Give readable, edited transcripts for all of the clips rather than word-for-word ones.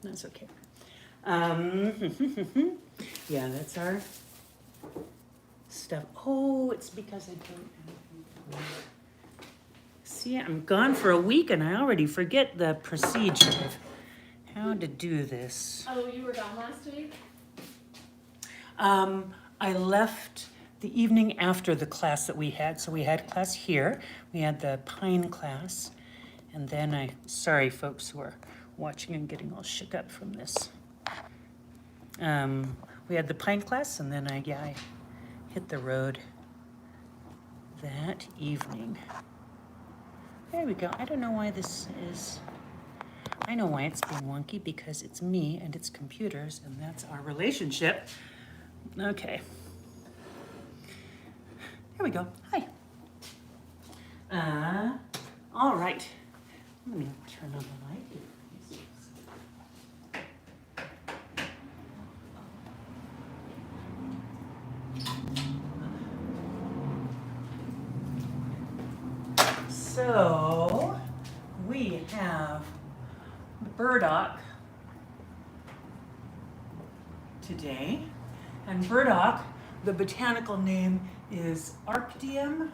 That's okay. Yeah, that's our stuff. Oh, it's because I don't. See, I'm gone for a week and I already forget the procedure of how to do this. Oh, you were gone last week? I left the evening after the class that we had. So we had class here. We had the Pine class. And then sorry folks who are watching and getting all shook up from this. We had the Pine class and then I hit the road that evening. There we go. I don't know why this is, I know why it's being wonky because it's me and it's computers and that's our relationship. Okay. Here we go. Hi. All right. Let me turn on the light. So we have Burdock today. And Burdock, the botanical name is Arctium.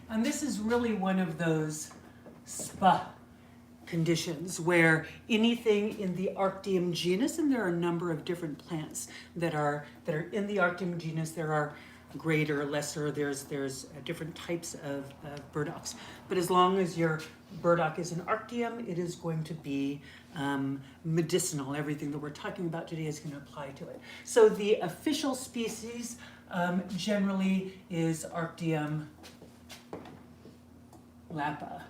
And this is really one of those spa conditions where anything in the Arctium genus, and there are a number of different plants that are in the Arctium genus, there are greater, lesser, there's different types of burdocks. But as long as your burdock is an Arctium, it is going to be medicinal. Everything that we're talking about today is going to apply to it. So the official species generally is Arctium lapa.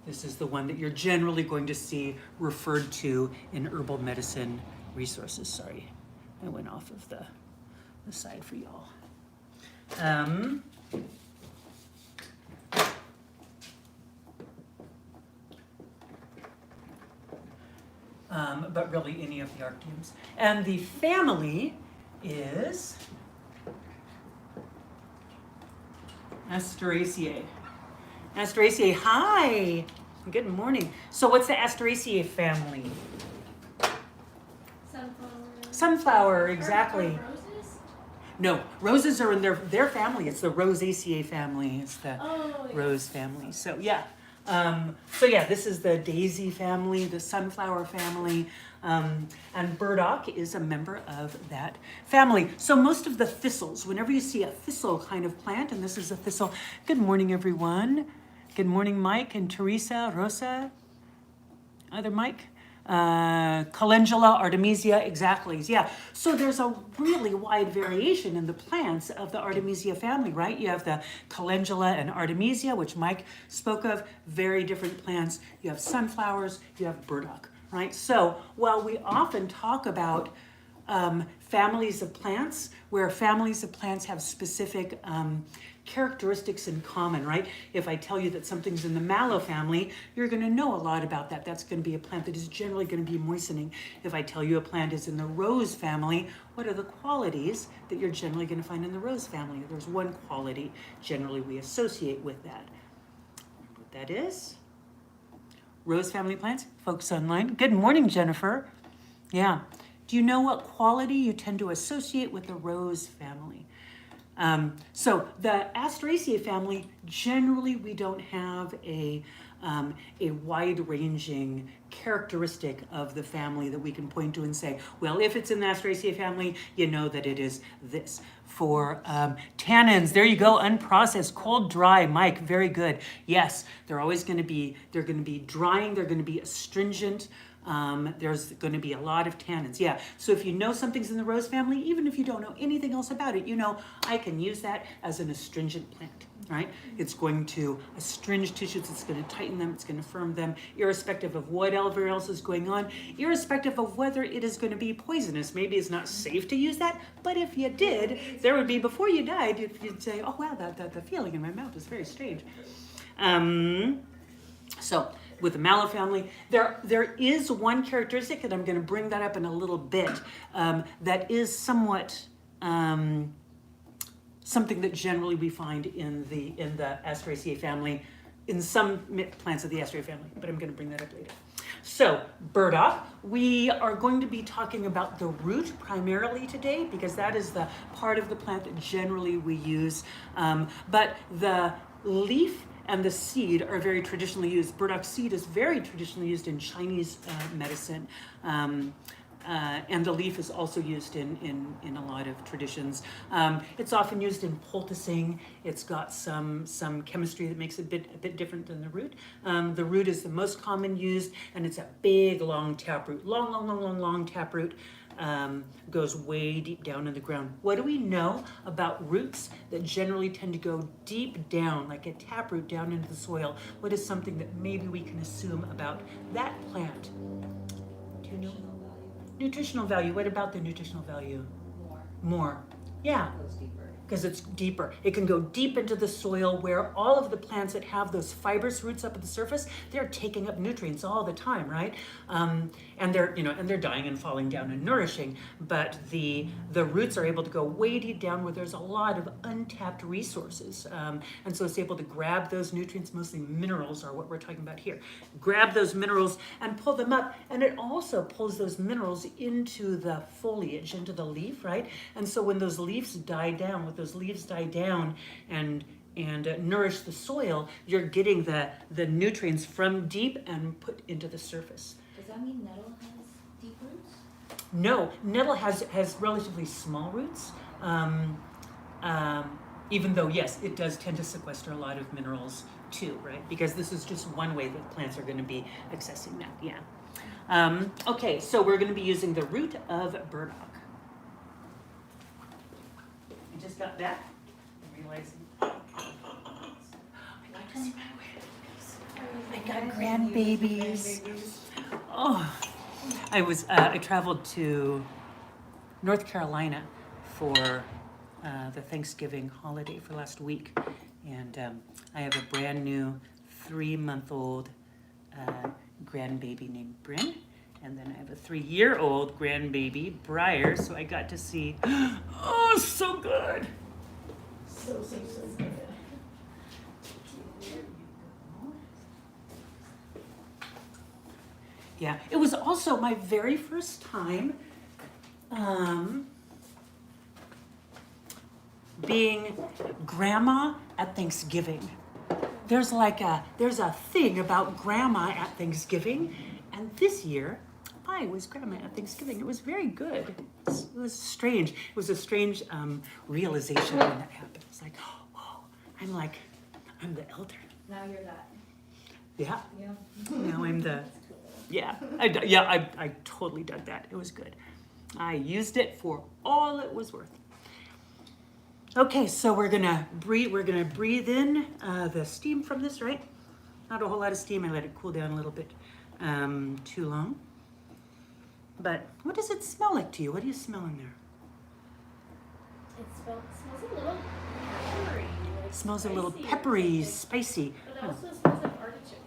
This is the one that you're generally going to see referred to in herbal medicine resources. Sorry, I went off of the side for y'all. But really any of the Arctiums. And the family is Asteraceae. Asteraceae, hi! Good morning. So what's the Asteraceae family? Sunflower. Sunflower, exactly. Roses? No, roses are in their family. It's the Rosaceae family. It's the rose family. So yeah. This is the daisy family, the sunflower family, and burdock is a member of that family. So most of the thistles, whenever you see a thistle kind of plant, and this is a thistle. Good morning, everyone. Good morning, Mike and Teresa, Rosa. Other Mike? Calendula, Artemisia, exactly. Yeah. So there's a really wide variation in the plants of the Artemisia family, right? You have the Calendula and Artemisia, which Mike spoke of, very different plants. You have sunflowers, you have burdock, right? So while we often talk about families of plants, where families of plants have specific characteristics in common, right? If I tell you that something's in the mallow family, you're going to know a lot about that. That's going to be a plant that is generally going to be moistening. If I tell you a plant is in the rose family, what are the qualities that you're generally going to find in the rose family? There's one quality generally we associate with that. What that is? Rose family plants, folks online. Good morning, Jennifer. Yeah. Do you know what quality you tend to associate with the rose family? So the Asteraceae family, generally we don't have a wide-ranging characteristic of the family that we can point to and say, well, if it's in the Asteraceae family, you know that it is this. For tannins, there you go, unprocessed, cold, dry. Mike, very good. Yes, they're going to be drying, they're going to be astringent. There's going to be a lot of tannins. Yeah. So if you know something's in the rose family, even if you don't know anything else about it, you know, I can use that as an astringent plant, right? It's going to astringe tissues. It's going to tighten them. It's going to firm them, irrespective of whatever else is going on, irrespective of whether it is going to be poisonous. Maybe it's not safe to use that, but if you did, there would be, before you died, you'd say, oh, wow, the feeling in my mouth is very strange. So with the mallow family, there is one characteristic, and I'm going to bring that up in a little bit, that is somewhat something that generally we find in the Asteraceae family. in some plants of the Asteraceae family, but I'm going to bring that up later. So, burdock, we are going to be talking about the root primarily today because that is the part of the plant that generally we use. But the leaf and the seed are very traditionally used. Burdock seed is very traditionally used in Chinese medicine. And the leaf is also used in a lot of traditions. It's often used in poulticing. It's got some chemistry that makes it a bit different than the root. The root is the most common used, and it's a big, long taproot. Long taproot. Goes way deep down in the ground. What do we know about roots that generally tend to go deep down, like a taproot down into the soil? What is something that maybe we can assume about that plant? Do you know? Nutritional value. What about the nutritional value? More. Yeah. It goes deeper. Because it's deeper. It can go deep into the soil where all of the plants that have those fibrous roots up at the surface, they're taking up nutrients all the time, right? And they're dying and falling down and nourishing. But the roots are able to go way deep down where there's a lot of untapped resources. And so it's able to grab those nutrients, mostly minerals are what we're talking about here. Grab those minerals and pull them up. And it also pulls those minerals into the foliage, into the leaf, right? And so when those leaves die down, those leaves die down and nourish the soil, you're getting the nutrients from deep and put into the surface. Does that mean nettle has deep roots? No, nettle has relatively small roots, even though, yes, it does tend to sequester a lot of minerals too, right? Because this is just one way that plants are going to be accessing that, yeah. Okay, so we're going to be using the root of burdock. I just got back and realizing I got grandbabies. Oh, I traveled to North Carolina for the Thanksgiving holiday for last week, and I have a brand new 3-month-old grandbaby named Bryn. And then I have a 3-year-old grandbaby, Briar, so I got to see, oh, so good. So good. Yeah, it was also my very first time being grandma at Thanksgiving. There's a thing about grandma at Thanksgiving, and this year, I was grandma at Thanksgiving. It was very good. It was strange. It was a strange realization when that happened. It's like, oh, I'm the elder. Now you're that. Yeah. Yeah. Now I'm the, yeah. I totally dug that. It was good. I used it for all it was worth. Okay, so we're gonna breathe in the steam from this, right? Not a whole lot of steam. I let it cool down a little bit too long. But what does it smell like to you? What do you smell in there? It smells a little peppery. Like Smells a little spicy or peppery, something. spicy. But it also smells like artichoke.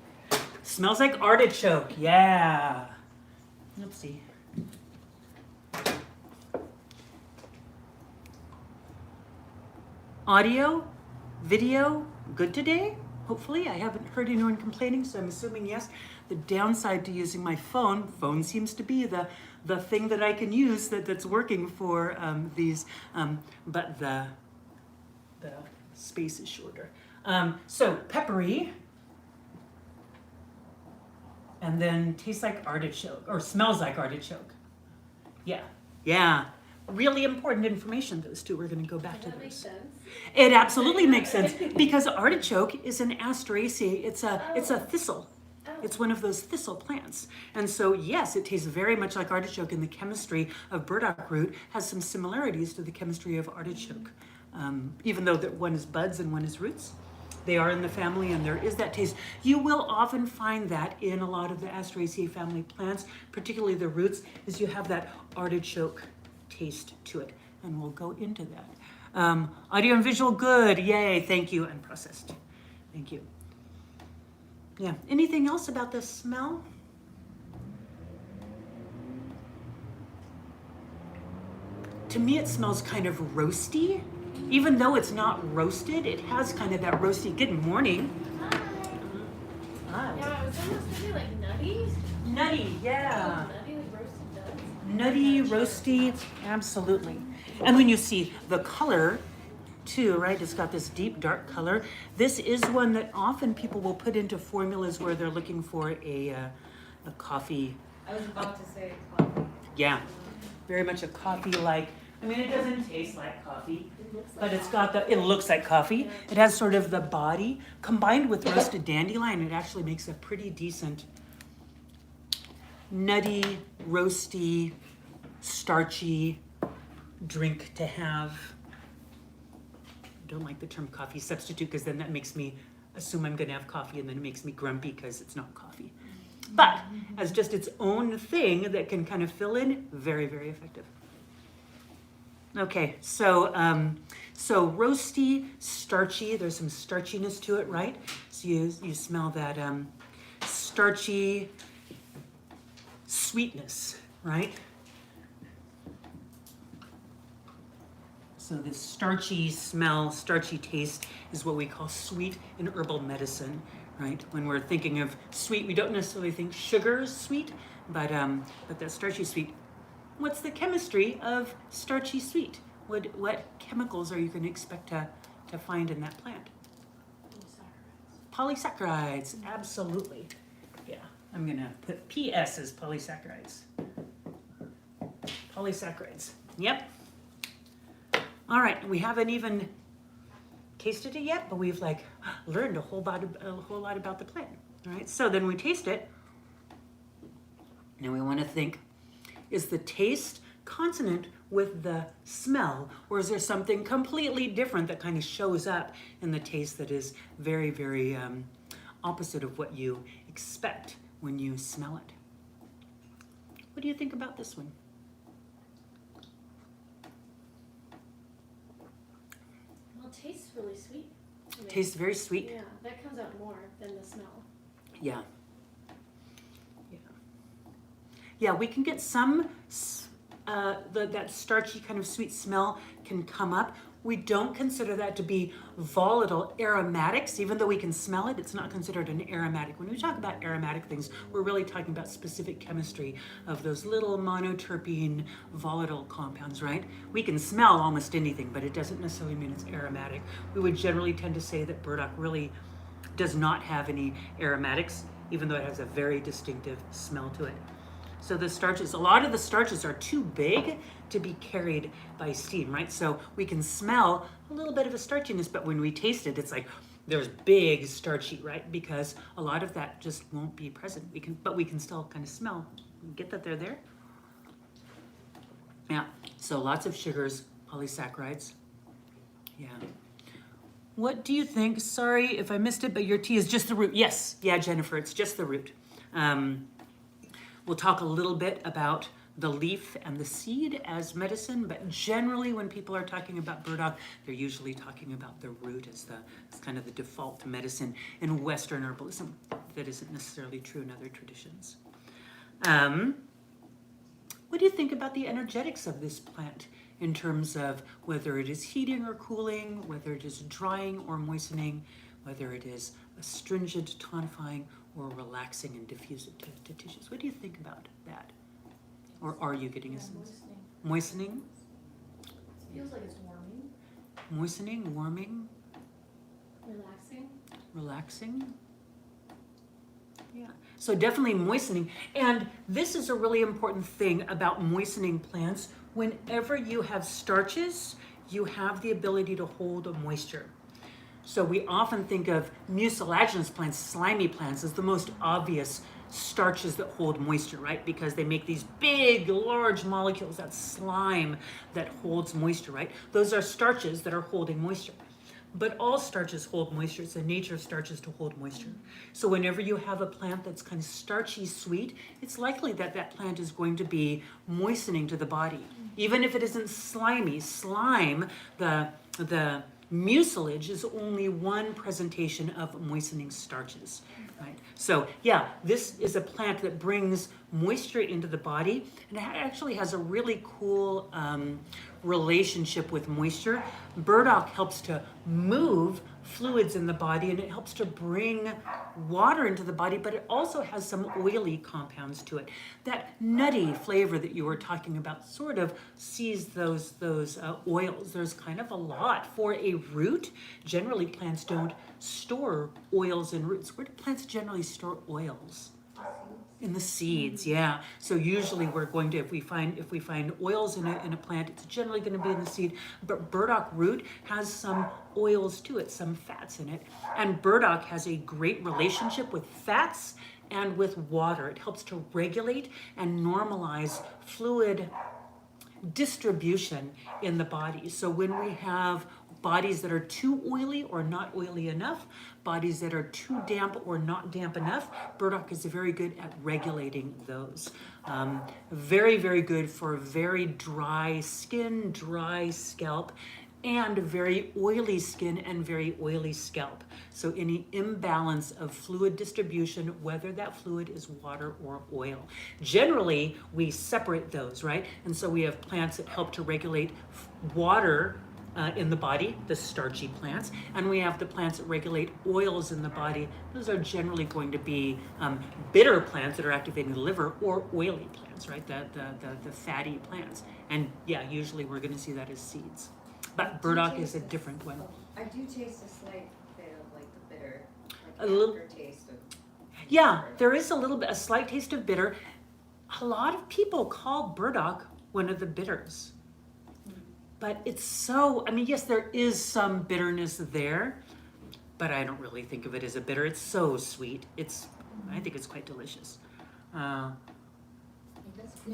Smells like artichoke, yeah. Let's see. Audio, video, good today? Hopefully, I haven't heard anyone complaining, so I'm assuming yes. The downside to using my phone seems to be the thing that I can use that's working for these, but the space is shorter. So peppery, and then tastes like artichoke, or smells like artichoke. Yeah. Really important information, those two. We're going to go back to That makes those. sense. It absolutely makes sense because artichoke is an Asteraceae. It's a thistle. It's one of those thistle plants. And so, yes, it tastes very much like artichoke, and the chemistry of burdock root has some similarities to the chemistry of artichoke. Even though that one is buds and one is roots, they are in the family, and there is that taste. You will often find that in a lot of the Asteraceae family plants, particularly the roots, is you have that artichoke taste to it, and we'll go into that. Audio and visual, good, yay, thank you, and processed. Thank you. Yeah, anything else about the smell? To me, it smells kind of roasty. Even though it's not roasted, it has kind of that roasty, good morning. was almost thinking like nutty. Nutty, yeah. Nutty, like roasted nuts. Nutty, roasty, absolutely. And when you see the color too, right, it's got this deep dark color. This is one that often people will put into formulas where they're looking for a coffee. I was about to say coffee. Yeah, very much a coffee-like. I mean, it doesn't taste like coffee, but it's got it looks like coffee. It has sort of the body. Combined with roasted dandelion, it actually makes a pretty decent nutty, roasty, starchy drink to have. I don't like the term coffee substitute because then that makes me assume I'm going to have coffee and then it makes me grumpy because it's not coffee. But as just its own thing that can kind of fill in, very, very effective. Okay, so roasty, starchy. There's some starchiness to it, right? So you smell that starchy sweetness, right? So this starchy smell, starchy taste is what we call sweet in herbal medicine, right? When we're thinking of sweet, we don't necessarily think sugar is sweet, but that starchy sweet. What's the chemistry of starchy sweet? What chemicals are you going to expect to find in that plant? Polysaccharides, absolutely. Yeah, I'm going to put PS as polysaccharides. Polysaccharides, yep. All right, we haven't even tasted it yet, but we've like learned a whole lot about the plant. All right, so then we taste it. Now we want to think, is the taste consonant with the smell, or is there something completely different that kind of shows up in the taste that is very, very opposite of what you expect when you smell it? What do you think about this one? Well, it tastes really sweet. I mean, Tastes very sweet. Yeah, that comes out more than the smell. Yeah. Yeah, we can get some, that starchy kind of sweet smell can come up. We don't consider that to be volatile aromatics. Even though we can smell it, it's not considered an aromatic. When we talk about aromatic things, we're really talking about specific chemistry of those little monoterpene volatile compounds, right? We can smell almost anything, but it doesn't necessarily mean it's aromatic. We would generally tend to say that burdock really does not have any aromatics, even though it has a very distinctive smell to it. So the starches, a lot of the starches are too big to be carried by steam, right? So we can smell a little bit of a starchiness, but when we taste it, it's like there's big starchy, right? Because a lot of that just won't be present. But we can still kind of smell. Get that they're there? Yeah, so lots of sugars, polysaccharides. Yeah. What do you think? Sorry if I missed it, but your tea is just the root. Yes, yeah, Jennifer, it's just the root. We'll talk a little bit about the leaf and the seed as medicine, but generally when people are talking about burdock, they're usually talking about the root as kind of the default medicine in Western herbalism. That isn't necessarily true in other traditions. What do you think about the energetics of this plant in terms of whether it is heating or cooling, whether it is drying or moistening, whether it is astringent, tonifying, or relaxing and diffusive to tissues? What do you think about that? Or are you getting a sense? Moistening? It feels like it's warming. Moistening, warming, Relaxing. relaxing. Yeah, so definitely moistening. And this is a really important thing about moistening plants. Whenever you have starches, you have the ability to hold moisture. So we often think of mucilaginous plants, slimy plants, as the most obvious starches that hold moisture, right? Because they make these big, large molecules, that slime that holds moisture, right? Those are starches that are holding moisture. But all starches hold moisture. It's the nature of starches to hold moisture. So whenever you have a plant that's kind of starchy sweet, it's likely that that plant is going to be moistening to the body. Even if it isn't slimy. Slime, the mucilage is only one presentation of moistening starches, right? So yeah, this is a plant that brings moisture into the body, and it actually has a really cool relationship with moisture. Burdock helps to move fluids in the body, and it helps to bring water into the body, but it also has some oily compounds to it. That nutty flavor that you were talking about sort of sees those oils. There's kind of a lot. For a root, generally plants don't store oils in roots. Where do plants generally store oils? In the seeds, yeah. So usually we're going to, if we find oils in a plant, it's generally going to be in the seed. But burdock root has some oils to it, some fats in it. And burdock has a great relationship with fats and with water. It helps to regulate and normalize fluid distribution in the body. So when we have bodies that are too oily or not oily enough, bodies that are too damp or not damp enough, burdock is very good at regulating those. Very, very good for very dry skin, dry scalp, and very oily skin and very oily scalp. So any imbalance of fluid distribution, whether that fluid is water or oil. Generally, we separate those, right? And so we have plants that help to regulate water in the body, the starchy plants, and we have the plants that regulate oils in the body. Those are generally going to be bitter plants that are activating the liver, or oily plants, right? The fatty plants. And yeah, usually we're going to see that as seeds. But burdock is a different one. I do taste a slight bit of like the bitter, A like little- aftertaste of. Yeah, there is a slight taste of bitter. A lot of people call burdock one of the bitters. But it's so, I mean, yes, there is some bitterness there, but I don't really think of it as a bitter. It's so sweet. I think it's quite delicious. Do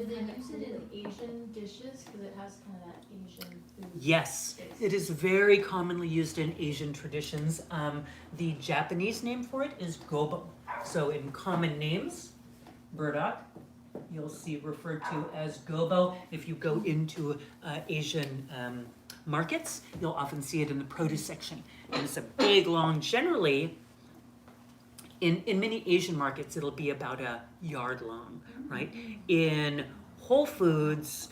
they use it in Asian dishes? Because it has kind of that Asian food. Yes, it is very commonly used in Asian traditions. The Japanese name for it is gobo. So in common names, burdock, you'll see referred to as gobo. If you go into Asian markets, you'll often see it in the produce section. And it's a big, long, generally, in many Asian markets, it'll be about a yard long, right? In Whole Foods,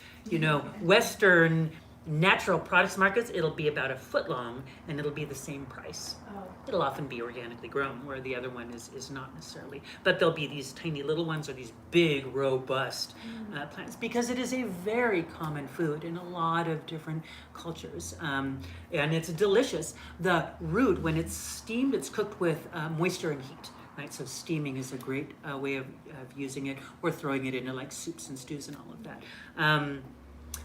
Western natural products markets, it'll be about a foot long, and it'll be the same price. Oh. It'll often be organically grown, where the other one is not necessarily. But there'll be these tiny little ones or these big, robust plants, because it is a very common food in a lot of different cultures. And it's delicious. The root, when it's steamed, it's cooked with moisture and heat. Right, so steaming is a great way of using it, or throwing it into like soups and stews and all of that.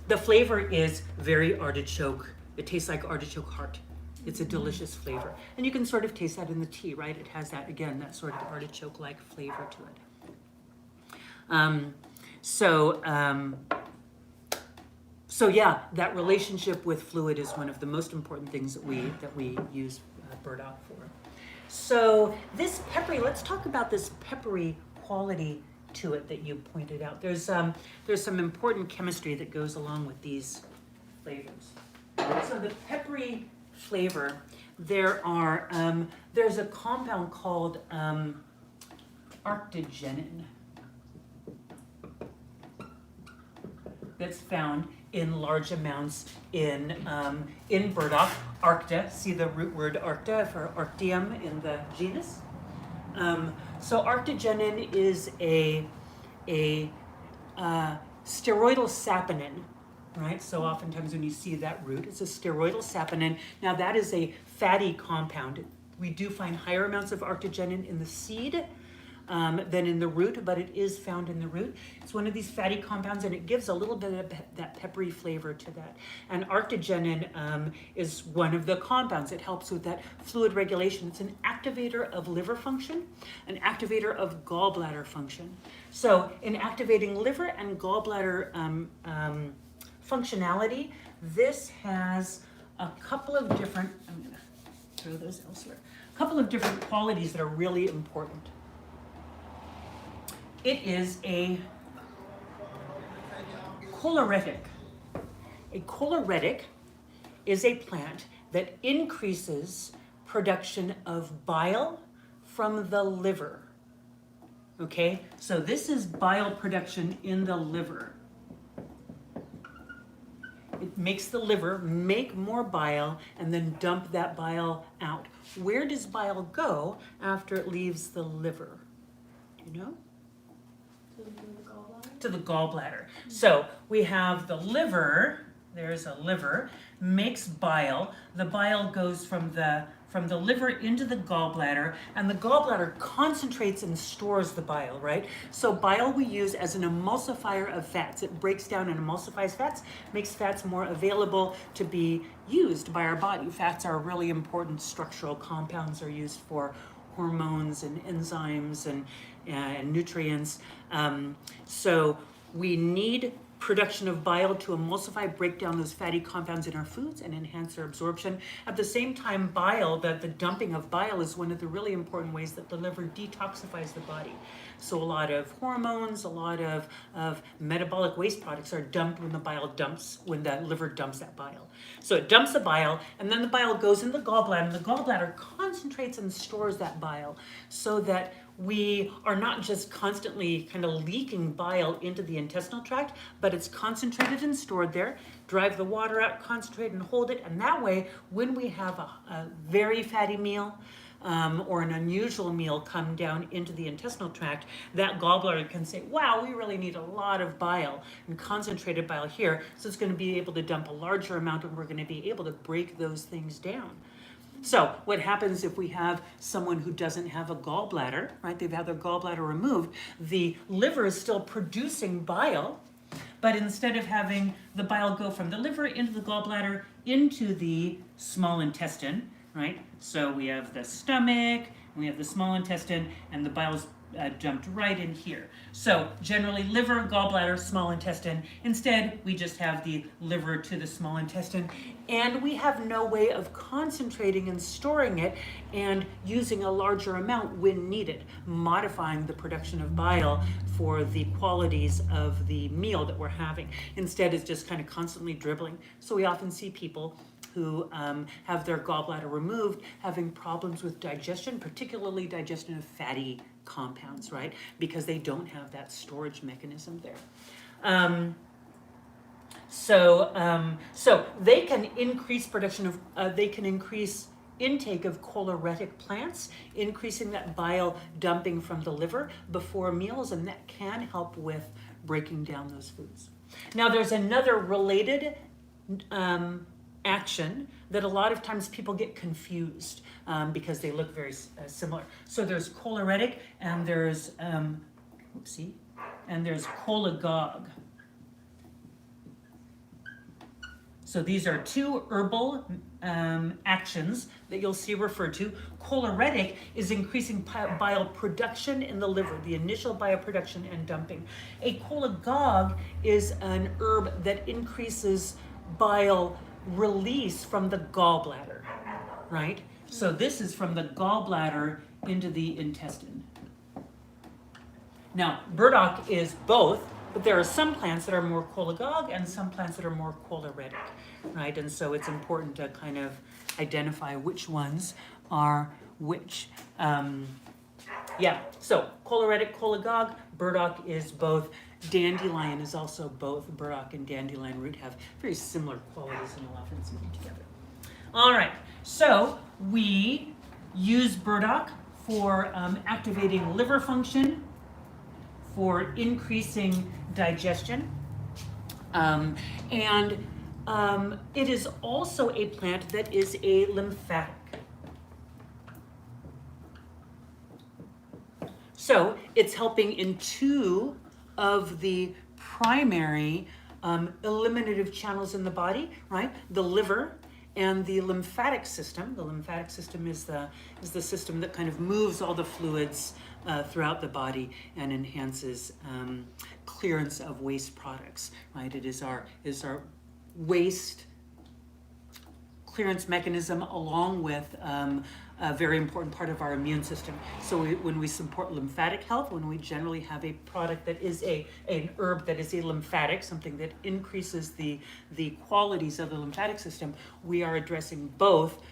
The flavor is very artichoke. It tastes like artichoke heart. It's a delicious flavor. And you can sort of taste that in the tea, right? It has that, again, that sort of artichoke-like flavor to it. So yeah, that relationship with fluid is one of the most important things that we use burdock for. So this peppery, let's talk about this peppery quality to it that you pointed out. There's some important chemistry that goes along with these flavors. So the peppery flavor, there's a compound called arctogenin that's found in large amounts in burdock. Arcta, see the root word arcta for arctium in the genus. So arctogenin is a steroidal saponin, right? So oftentimes when you see that root, it's a steroidal saponin. Now that is a fatty compound. We do find higher amounts of arctogenin in the seed than in the root, but it is found in the root. It's one of these fatty compounds, and it gives a little bit of that peppery flavor to that. And arctogenin is one of the compounds that helps with that fluid regulation. It's an activator of liver function, an activator of gallbladder function. So in activating liver and gallbladder functionality, this has a couple of different, I'm gonna throw those elsewhere, a couple of different qualities that are really important. It is a choleretic. A choleretic is a plant that increases production of bile from the liver. Okay, so this is bile production in the liver. It makes the liver make more bile and then dump that bile out. Where does bile go after it leaves the liver? Do you know? To the gallbladder? To the gallbladder. So we have the liver, there's a liver, makes bile. The bile goes from the liver into the gallbladder, and the gallbladder concentrates and stores the bile, right? So bile we use as an emulsifier of fats. It breaks down and emulsifies fats, makes fats more available to be used by our body. Fats are really important structural compounds, are used for hormones and enzymes and nutrients. So we need production of bile to emulsify, break down those fatty compounds in our foods and enhance their absorption. At the same time, bile, the dumping of bile is one of the really important ways that the liver detoxifies the body. So a lot of hormones, a lot of metabolic waste products are dumped when when the liver dumps that bile. So it dumps the bile, and then the bile goes in the gallbladder, and the gallbladder concentrates and stores that bile so that we are not just constantly kind of leaking bile into the intestinal tract, but it's concentrated and stored there. Drive the water out, concentrate and hold it, and that way, when we have a very fatty meal or an unusual meal come down into the intestinal tract, that gallbladder can say, wow, we really need a lot of bile and concentrated bile here, so it's going to be able to dump a larger amount, and we're going to be able to break those things down. So what happens if we have someone who doesn't have a gallbladder, right? They've had their gallbladder removed. The liver is still producing bile, but instead of having the bile go from the liver into the gallbladder into the small intestine, right? So we have the stomach, we have the small intestine, and the bile's dumped right in here. So generally liver, gallbladder, small intestine. Instead, we just have the liver to the small intestine, and we have no way of concentrating and storing it and using a larger amount when needed, modifying the production of bile for the qualities of the meal that we're having. Instead, it's just kind of constantly dribbling. So we often see people who have their gallbladder removed having problems with digestion, particularly digestion of fatty compounds, right? Because they don't have that storage mechanism there. So they can increase production of, they can increase intake of choleretic plants, increasing that bile dumping from the liver before meals, and that can help with breaking down those foods. Now there's another related action that a lot of times people get confused because they look very similar. So there's choleretic and there's and there's cholagogue. So these are two herbal actions that you'll see referred to. Choleretic is increasing bile production in the liver, the initial bile production and dumping. A cholagogue is an herb that increases bile release from the gallbladder, right? So this is from the gallbladder into the intestine. Now, burdock is both, but there are some plants that are more cholagogue and some plants that are more choleretic, right? And so it's important to kind of identify which ones are which. So choleretic, cholagogue, burdock is both. Dandelion is also both. Burdock and dandelion root have very similar qualities, and you'll often see them together. All right, so we use burdock for activating liver function, for increasing digestion, and it is also a plant that is a lymphatic. So it's helping in two of the primary eliminative channels in the body, right? The liver and the lymphatic system. The lymphatic system is the system that kind of moves all the fluids throughout the body and enhances clearance of waste products, right? It is our waste clearance mechanism, along with a very important part of our immune system. So when we support lymphatic health, when we generally have a product that is an herb that is a lymphatic, something that increases the qualities of the lymphatic system, we are addressing both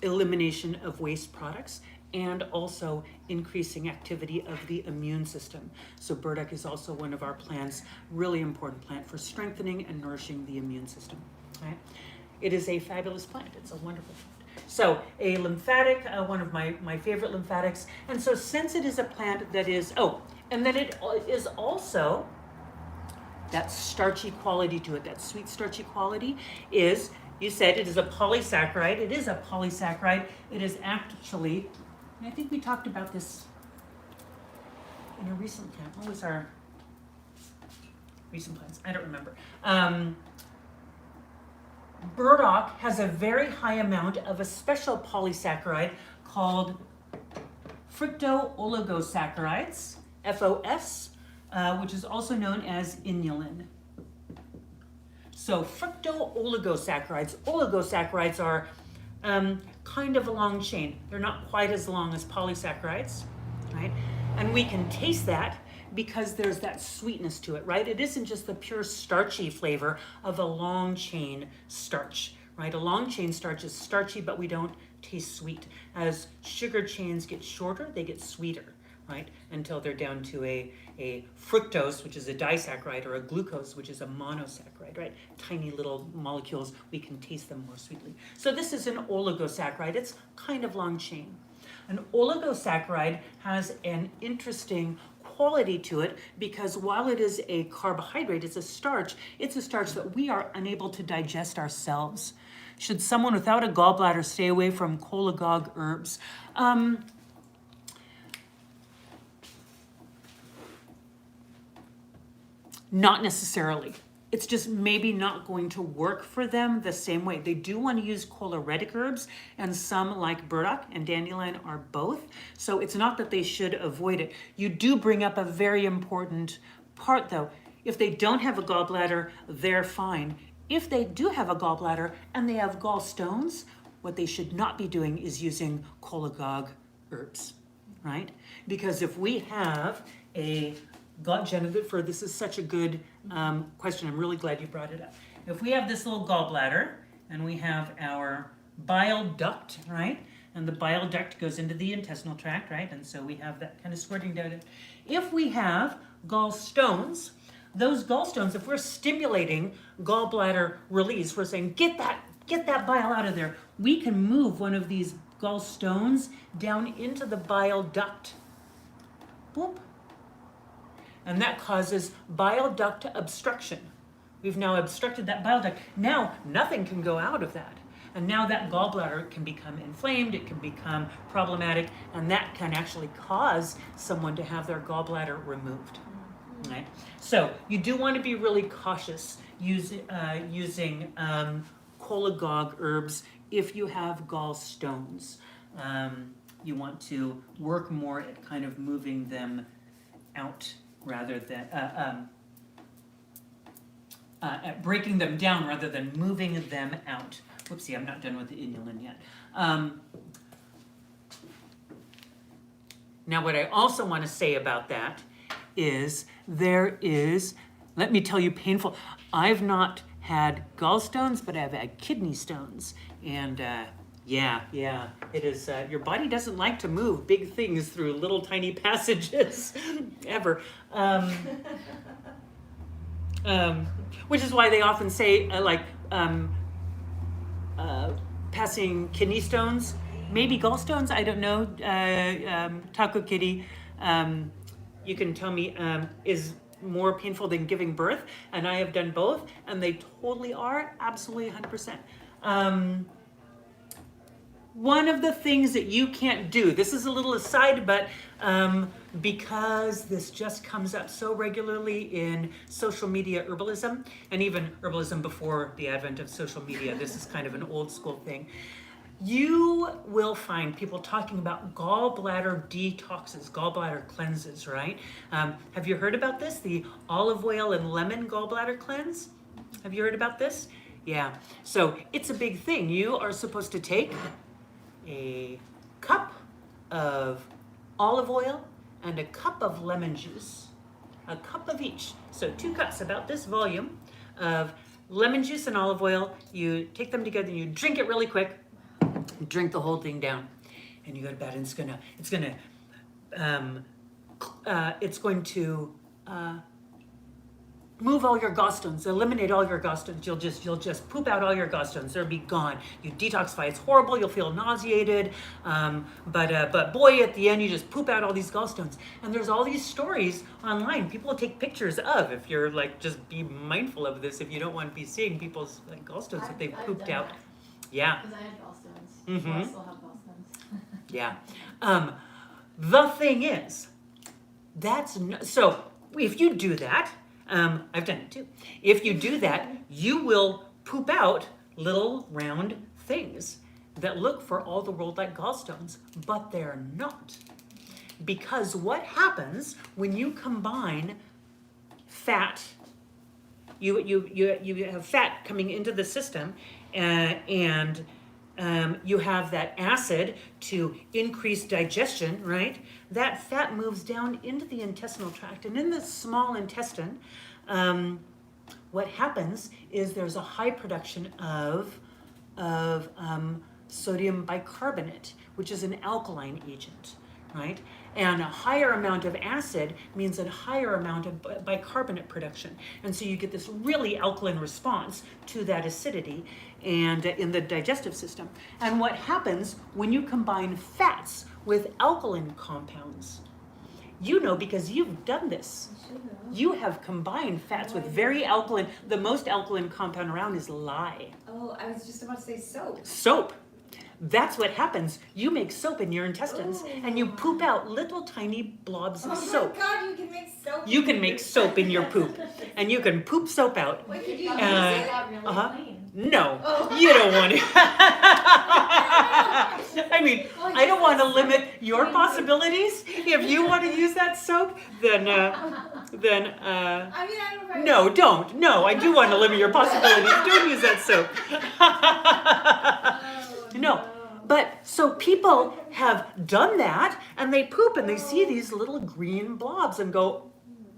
elimination of waste products and also increasing activity of the immune system. So burdock is also one of our plants, really important plant for strengthening and nourishing the immune system. Right? It is a fabulous plant. It's a wonderful plant. So a lymphatic, one of my favorite lymphatics. And so since it is a plant that is, and then it is also, that starchy quality to it, that sweet starchy quality is, you said it is a polysaccharide. It is a polysaccharide. It is actually, and I think we talked about this in a recent plant. What was our recent plants? I don't remember. Burdock has a very high amount of a special polysaccharide called fructooligosaccharides, FOS, which is also known as inulin. So fructooligosaccharides, oligosaccharides are kind of a long chain. They're not quite as long as polysaccharides, right? And we can taste that because there's that sweetness to it, right? It isn't just the pure starchy flavor of a long chain starch, right? A long chain starch is starchy, but we don't taste sweet. As sugar chains get shorter, they get sweeter, right? Until they're down to a fructose, which is a disaccharide, or a glucose, which is a monosaccharide, right? Tiny little molecules, we can taste them more sweetly. So this is an oligosaccharide. It's kind of long chain. An oligosaccharide has an interesting quality to it because while it is a carbohydrate, it's a starch that we are unable to digest ourselves. Should someone without a gallbladder stay away from cholagogue herbs? Not necessarily. It's just maybe not going to work for them the same way. They do want to use choleretic herbs, and some like burdock and dandelion are both. So it's not that they should avoid it. You do bring up a very important part though. If they don't have a gallbladder, they're fine. If they do have a gallbladder and they have gallstones, what they should not be doing is using cholagogue herbs, right? Because if we have a this is such a good question. I'm really glad you brought it up. If we have this little gallbladder and we have our bile duct, right? And the bile duct goes into the intestinal tract, right? And so we have that kind of squirting down it. If we have gallstones, those gallstones, if we're stimulating gallbladder release, we're saying, get that bile out of there. We can move one of these gallstones down into the bile duct. Boop. And that causes bile duct obstruction. We've now obstructed that bile duct. Now nothing can go out of that. And now that gallbladder can become inflamed, it can become problematic, and that can actually cause someone to have their gallbladder removed. Right? So you do want to be really cautious using cholagogue herbs if you have gallstones. You want to work more at kind of moving them out rather than at breaking them down rather than moving them out. Whoopsie, I'm not done with the inulin yet. Now what I also want to say about that is let me tell you, painful. I've not had gallstones, but I've had kidney stones. And yeah, it is, your body doesn't like to move big things through little tiny passages, ever. Which is why they often say, passing kidney stones, maybe gallstones, I don't know. Taco Kitty, you can tell me, is more painful than giving birth, and I have done both, and they totally are, absolutely 100%. One of the things that you can't do, this is a little aside, but because this just comes up so regularly in social media herbalism, and even herbalism before the advent of social media, this is kind of an old school thing. You will find people talking about gallbladder detoxes, gallbladder cleanses, right? Have you heard about this? The olive oil and lemon gallbladder cleanse? Have you heard about this? Yeah, so it's a big thing. You are supposed to take a cup of olive oil and a cup of lemon juice, a cup of each. So 2 cups, about this volume of lemon juice and olive oil. You take them together and you drink it really quick, drink the whole thing down. and you go to bed, and it's going to move all your gallstones, eliminate all your gallstones. You'll just poop out all your gallstones. They'll be gone. You detoxify. It's horrible. You'll feel nauseated, but boy, at the end you just poop out all these gallstones. And there's all these stories online. People will take pictures of. If you're like, just be mindful of this. If you don't want to be seeing people's like gallstones that they've I've pooped done out. that. Yeah. Because I had gallstones. Mhm. Well, I still have gallstones. Yeah. The thing is, so if you do that, I've done it too. If you do that, you will poop out little round things that look for all the world like gallstones, but they're not. Because what happens when you combine fat, you have fat coming into the system, and you have that acid to increase digestion, right? That fat moves down into the intestinal tract, and in the small intestine, what happens is there's a high production of sodium bicarbonate, which is an alkaline agent, right? And a higher amount of acid means a higher amount of bicarbonate production. And so you get this really alkaline response to that acidity and in the digestive system. And what happens when you combine fats with alkaline compounds? You know, because you've done this. You have combined fats with very alkaline, the most alkaline compound around is lye. Oh, I was just about to say soap. Soap. That's what happens. You make soap in your intestines and you poop out little tiny blobs of soap. Oh my God, you can make soap. You can make soap in your poop and you can poop soap out. What could you use It it? got really clean. No, Oh. you don't want to. I mean, I don't want to limit your possibilities. If you want to use that soap, then I mean, I don't know if I no, don't. No, I do want to limit your possibilities. Don't use that soap. Oh, No. But so people have done that and they poop and they see these little green blobs and go,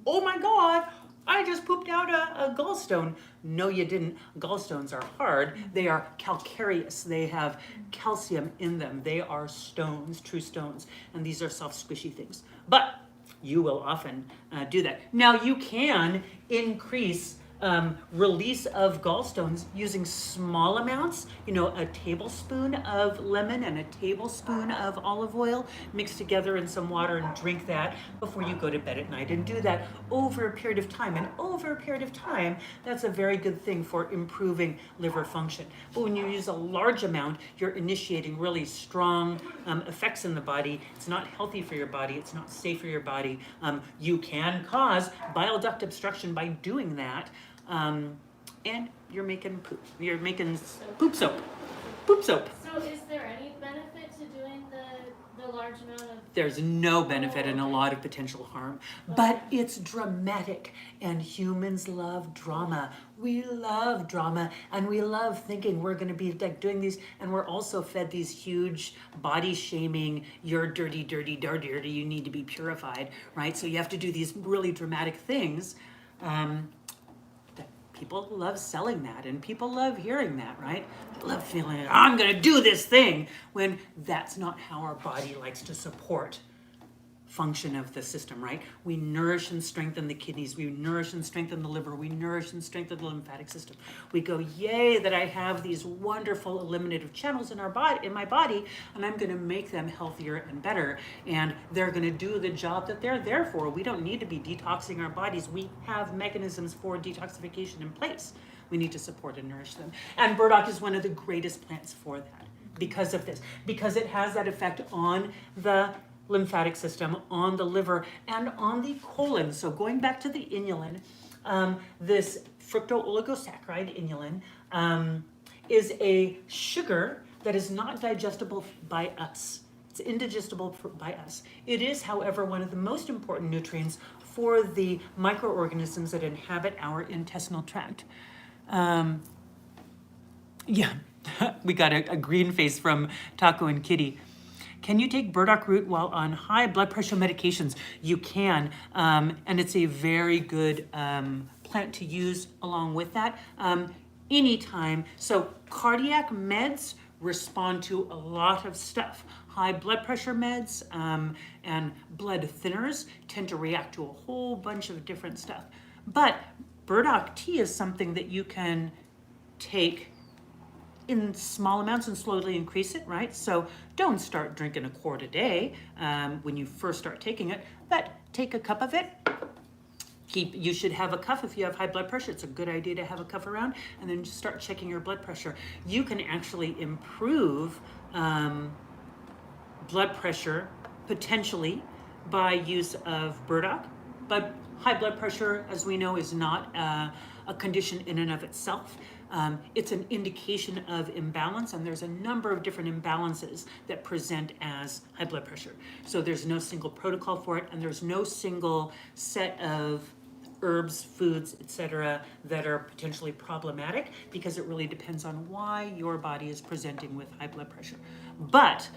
oh my God, I just pooped out a gallstone. No, you didn't. Gallstones are hard. They are calcareous. They have calcium in them. They are stones, true stones. And these are soft, squishy things. But you will often do that. Now you can increase release of gallstones using small amounts, a tablespoon of lemon and a tablespoon of olive oil mixed together in some water and drink that before you go to bed at night, and do that over a period of time. And over a period of time, that's a very good thing for improving liver function. But when you use a large amount, you're initiating really strong effects in the body. It's not healthy for your body. It's not safe for your body. You can cause bile duct obstruction by doing that. And you're making poop. You're making poop soap. Poop soap. So is there any benefit to doing the large amount of... There's no benefit and a lot of potential harm, but it's dramatic, and humans love drama. We love drama, and we love thinking we're going to be like doing these, and we're also fed these huge body shaming, you're dirty, dirty, dirty, dirty, you need to be purified, right? So you have to do these really dramatic things. People love selling that, and people love hearing that, right? People love feeling, I'm going to do this thing, when that's not how our body likes to support function of the system, right? We nourish and strengthen the kidneys. We nourish and strengthen the liver. We nourish and strengthen the lymphatic system. We go, yay, that I have these wonderful eliminative channels in my body, and I'm going to make them healthier and better, and they're going to do the job that they're there for. We don't need to be detoxing our bodies. We have mechanisms for detoxification in place. We need to support and nourish them. And burdock is one of the greatest plants for that because of this, because it has that effect on the lymphatic system, on the liver, and on the colon. So going back to the inulin, this fructooligosaccharide inulin is a sugar that is not digestible by us. It's indigestible by us. It is, however, one of the most important nutrients for the microorganisms that inhabit our intestinal tract. Yeah, we got a green face from Taco and Kitty. Can you take burdock root while on high blood pressure medications? You can, and it's a very good plant to use along with that anytime. So cardiac meds respond to a lot of stuff. high blood pressure meds and blood thinners tend to react to a whole bunch of different stuff. But Burdock tea is something that you can take in small amounts and slowly increase it, right? So don't start drinking a quart a day when you first start taking it, but take a cup of it. You should have a cuff if you have high blood pressure. It's a good idea to have a cuff around, and then just start checking your blood pressure. You can actually improve blood pressure potentially by use of Burdock, but high blood pressure, as we know, is not a condition in and of itself. It's an indication of imbalance, and there's a number of different imbalances that present as high blood pressure. So there's no single protocol for it, and there's no single set of herbs, foods, etc., that are potentially problematic, because it really depends on why your body is presenting with high blood pressure. But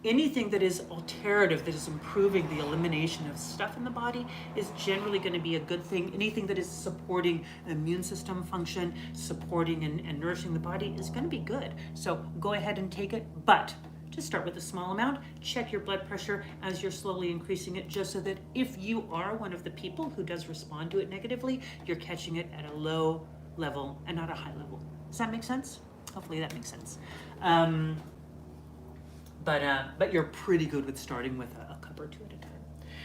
anything that is alterative, that is improving the elimination of stuff in the body, is generally going to be a good thing. Anything that is supporting immune system function, supporting and nourishing the body is going to be good. So go ahead and take it, but just start with a small amount. Check your blood pressure as you're slowly increasing it, just so that if you are one of the people who does respond to it negatively, you're catching it at a low level and not a high level. Does that make sense? Hopefully that makes sense. But you're pretty good with starting with a cup or two at a time.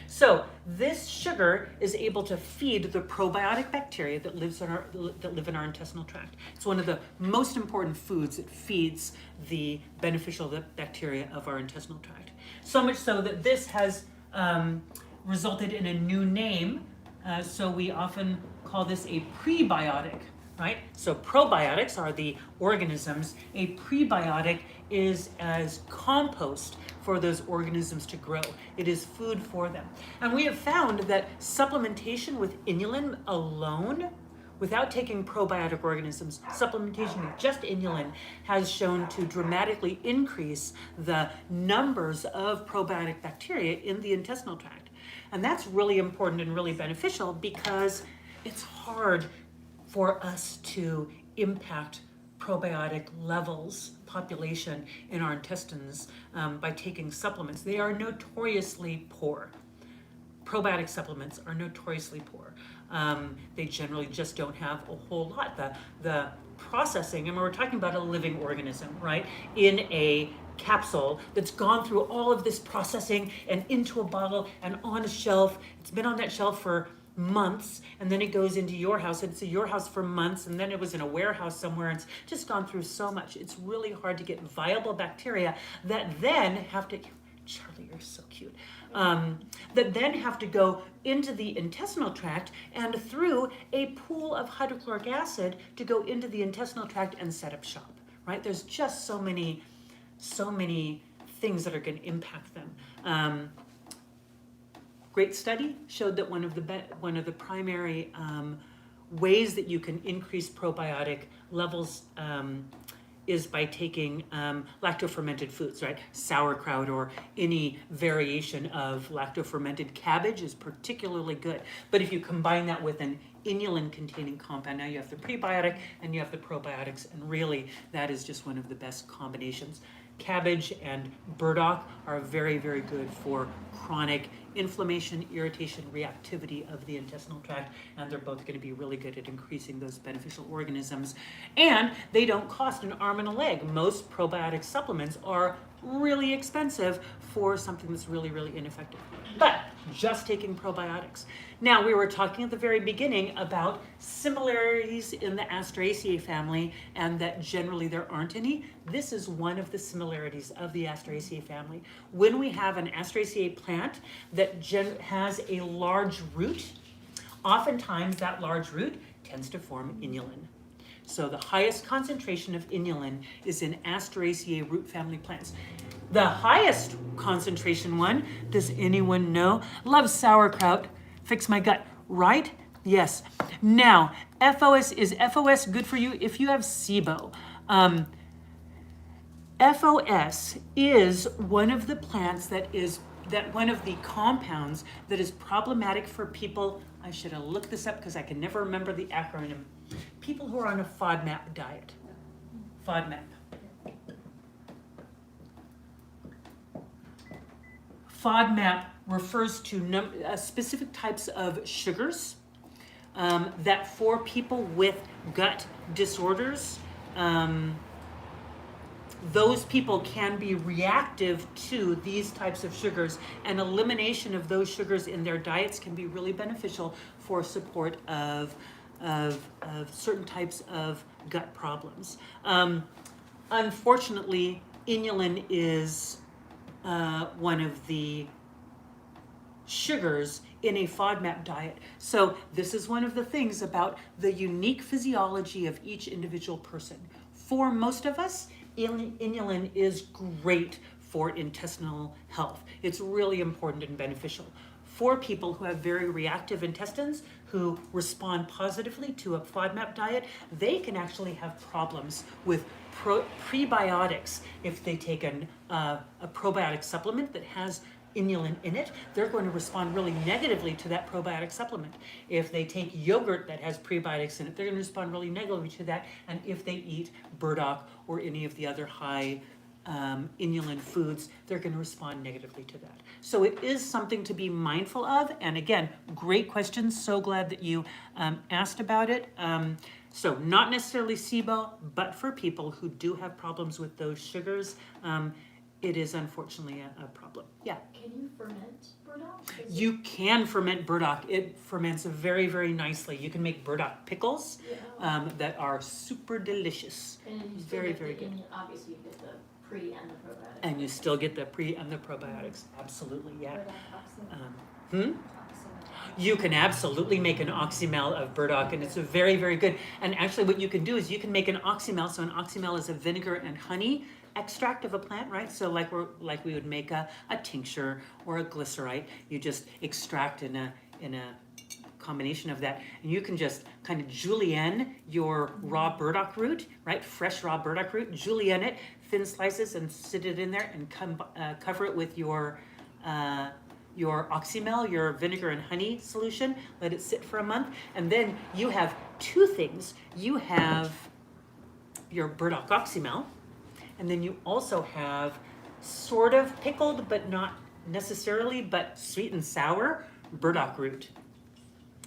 So this sugar is able to feed the probiotic bacteria that live in our intestinal tract. It's one of the most important foods. It feeds the beneficial bacteria of our intestinal tract. So much so that this has resulted in a new name. So we often call this a prebiotic, right? So probiotics are the organisms. A prebiotic is as compost for those organisms to grow. It is food for them. And we have found that supplementation with inulin alone, without taking probiotic organisms, supplementation with just inulin has shown to dramatically increase the numbers of probiotic bacteria in the intestinal tract. And that's really important and really beneficial, because it's hard for us to impact probiotic levels, population in our intestines by taking supplements. They are notoriously poor. Probiotic supplements are notoriously poor. They generally just don't have a whole lot. The processing, and we're talking about a living organism, right? In a capsule that's gone through all of this processing and into a bottle and on a shelf. It's been on that shelf for months, and then it goes into your house. It's in your house for months, and then it was in a warehouse somewhere. It's just gone through so much. It's really hard to get viable bacteria that then have to, Charlie, you're so cute, that then have to go into the intestinal tract and through a pool of hydrochloric acid to go into the intestinal tract and set up shop, right? There's just so many things that are going to impact them. Great study showed that one of the primary ways that you can increase probiotic levels is by taking lacto-fermented foods, right? Sauerkraut or any variation of lacto-fermented cabbage is particularly good. But if you combine that with an inulin-containing compound, now you have the prebiotic and you have the probiotics, and really that is just one of the best combinations. Cabbage and burdock are very, very good for chronic inflammation, irritation, reactivity of the intestinal tract, and they're both going to be really good at increasing those beneficial organisms. And they don't cost an arm and a leg. Most probiotic supplements are really expensive for something that's really, really ineffective. But just taking probiotics. Now, we were talking at the very beginning about similarities in the Asteraceae family, and that generally there aren't any. This is one of the similarities of the Asteraceae family. When we have an Asteraceae plant that has a large root, oftentimes that large root tends to form inulin. So the highest concentration of inulin is in Asteraceae root family plants. The highest concentration one, does anyone know? Love sauerkraut. Fix my gut, right? Yes. Now, is FOS good for you if you have SIBO? FOS is one of the plants one of the compounds that is problematic for people. I should have looked this up because I can never remember the acronym. People who are on a FODMAP diet. FODMAP. FODMAP refers to specific types of sugars that for people with gut disorders, those people can be reactive to these types of sugars, and elimination of those sugars in their diets can be really beneficial for support of certain types of gut problems. Unfortunately, inulin is one of the sugars in a FODMAP diet. So this is one of the things about the unique physiology of each individual person. For most of us, inulin is great for intestinal health. It's really important and beneficial. For people who have very reactive intestines, who respond positively to a FODMAP diet, they can actually have problems with prebiotics. If they take a probiotic supplement that has inulin in it, they're going to respond really negatively to that probiotic supplement. If they take yogurt that has prebiotics in it, they're going to respond really negatively to that. And if they eat burdock or any of the other high inulin foods, they're going to respond negatively to that. So it is something to be mindful of. And again, great question. So glad that you asked about it. So not necessarily SIBO, but for people who do have problems with those sugars, it is unfortunately a problem. Yeah. Can you ferment burdock? You can ferment burdock. It ferments very, very nicely. You can make burdock pickles that are super delicious. And you still Very, get very the good. obviously you get the pre and the probiotics. And you still get the pre and the probiotics. Absolutely, yeah. Burdock You can absolutely make an oxymel of burdock, and it's a very, very good. And actually what you can do is you can make an oxymel. So an oxymel is a vinegar and honey extract of a plant, right? So like we would make a tincture or a glycerite. You just extract in a combination of that, and you can just kind of julienne your raw burdock root, right? Fresh raw burdock root, julienne it, thin slices, and sit it in there, and cover it with your oxymel, your vinegar and honey solution. Let it sit for a month, and then you have two things. You have your burdock oxymel, and then you also have sort of pickled, but not necessarily, but sweet and sour burdock root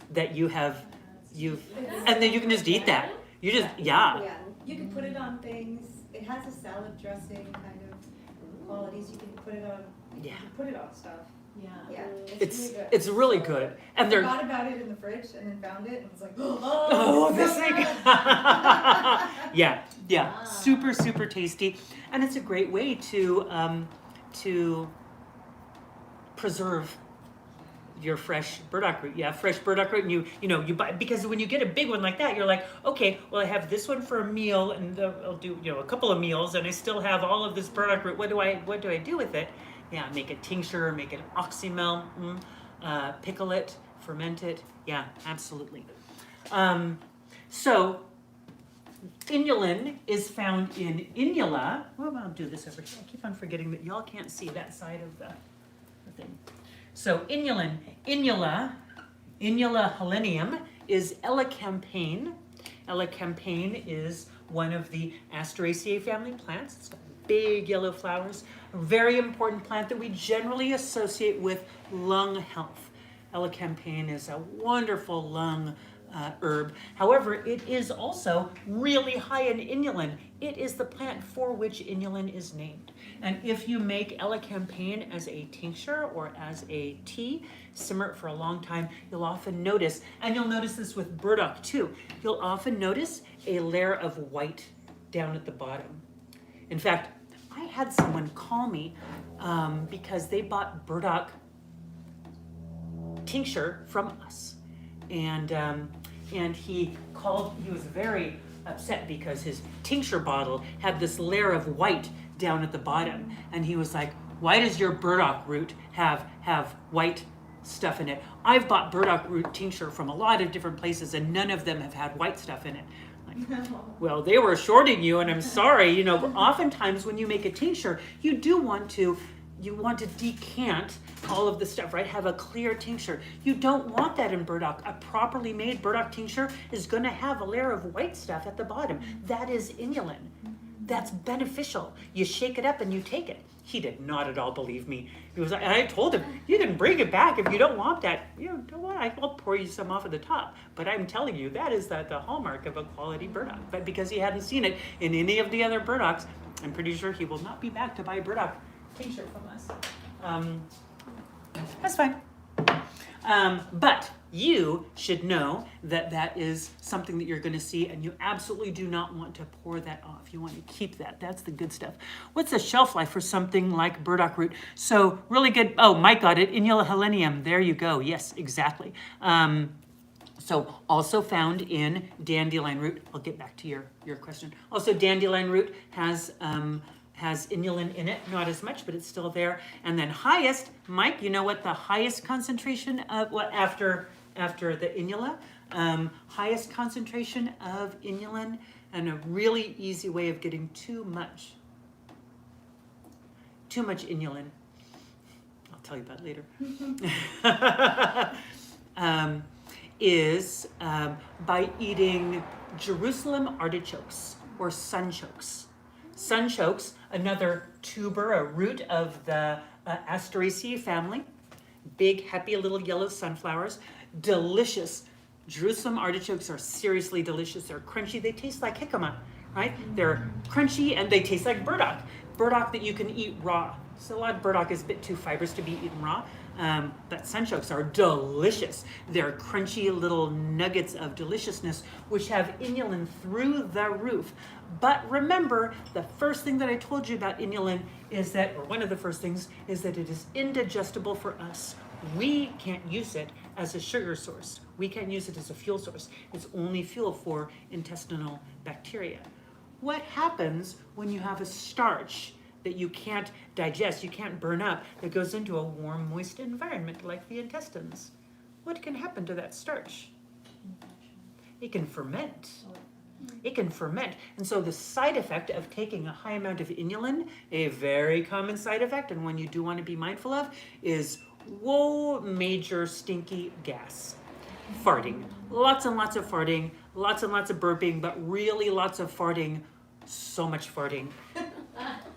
that you've, and then you can just eat that. You just, Yeah, you can put it on things. It has a salad dressing kind of qualities. You can put it on. You Yeah. can put it on stuff. Yeah. Yeah, it's really good. And I they're, forgot about it in the fridge and then found it and was like, oh, this so thing. good. Yeah, Ah. super, super tasty. And it's a great way to preserve your fresh burdock root. Yeah, fresh burdock root, and you buy, because when you get a big one like that, you're like, okay, well, I have this one for a meal, and I'll do a couple of meals, and I still have all of this burdock root. What do I do with it? Yeah, make a tincture, make an oxymel, pickle it, ferment it. Yeah, absolutely. So inulin is found in inula. Well, I'll do this over here. I keep on forgetting that y'all can't see that side of the thing. So inula helenium is elecampane. Elecampane is one of the Asteraceae family plants. It's got big yellow flowers. A very important plant that we generally associate with lung health. Elecampane is a wonderful lung herb. However, it is also really high in inulin. It is the plant for which inulin is named. And if you make elecampane as a tincture or as a tea, simmer it for a long time, you'll often notice, and you'll notice this with burdock too, you'll often notice a layer of white down at the bottom. In fact, I had someone call me because they bought burdock tincture from us. And he was very upset because his tincture bottle had this layer of white down at the bottom. And he was like, why does your burdock root have white stuff in it? I've bought burdock root tincture from a lot of different places and none of them have had white stuff in it. Like, well, they were shorting you, and I'm sorry. Oftentimes when you make a tincture, you want to decant all of the stuff, right? Have a clear tincture. You don't want that in burdock. A properly made burdock tincture is going to have a layer of white stuff at the bottom. That is inulin. That's beneficial. You shake it up and you take it. He did not at all believe me. He was like, and I told him, you can bring it back if you don't want that. You know, don't want, I'll pour you some off at the top. But I'm telling you, that is the hallmark of a quality burdock. But because he hadn't seen it in any of the other burdocks, I'm pretty sure he will not be back to buy burdock tincture from us. That's fine. But you should know that that is something that you're going to see, and you absolutely do not want to pour that off. You want to keep that. That's the good stuff. What's the shelf life for something like burdock root? So really good. Oh, Mike got it. Inula helenium. There you go. Yes, exactly. So also found in dandelion root. I'll get back to your question. Also, dandelion root has inulin in it, not as much, but it's still there. And then highest, Mike, you know what the highest concentration of, what after the inula? Highest concentration of inulin, and a really easy way of getting too much inulin. I'll tell you about it later. Is by eating Jerusalem artichokes or sunchokes. Sunchokes, another tuber, a root of the Asteraceae family. Big, happy little yellow sunflowers. Delicious. Jerusalem artichokes are seriously delicious. They're crunchy. They taste like jicama, right? They're crunchy and they taste like burdock. Burdock that you can eat raw. So a lot of burdock is a bit too fibrous to be eaten raw. But sunchokes are delicious. They're crunchy little nuggets of deliciousness which have inulin through the roof. But remember, the first thing that I told you about inulin is that, or one of the first things, is that it is indigestible for us. We can't use it as a sugar source. We can't use it as a fuel source. It's only fuel for intestinal bacteria. What happens when you have a starch that you can't digest, you can't burn up, that goes into a warm, moist environment like the intestines? What can happen to that starch? It can ferment. It can ferment. And so the side effect of taking a high amount of inulin, a very common side effect, and one you do want to be mindful of, is major stinky gas. Farting. Lots and lots of farting, lots and lots of burping, but really lots of farting. So much farting.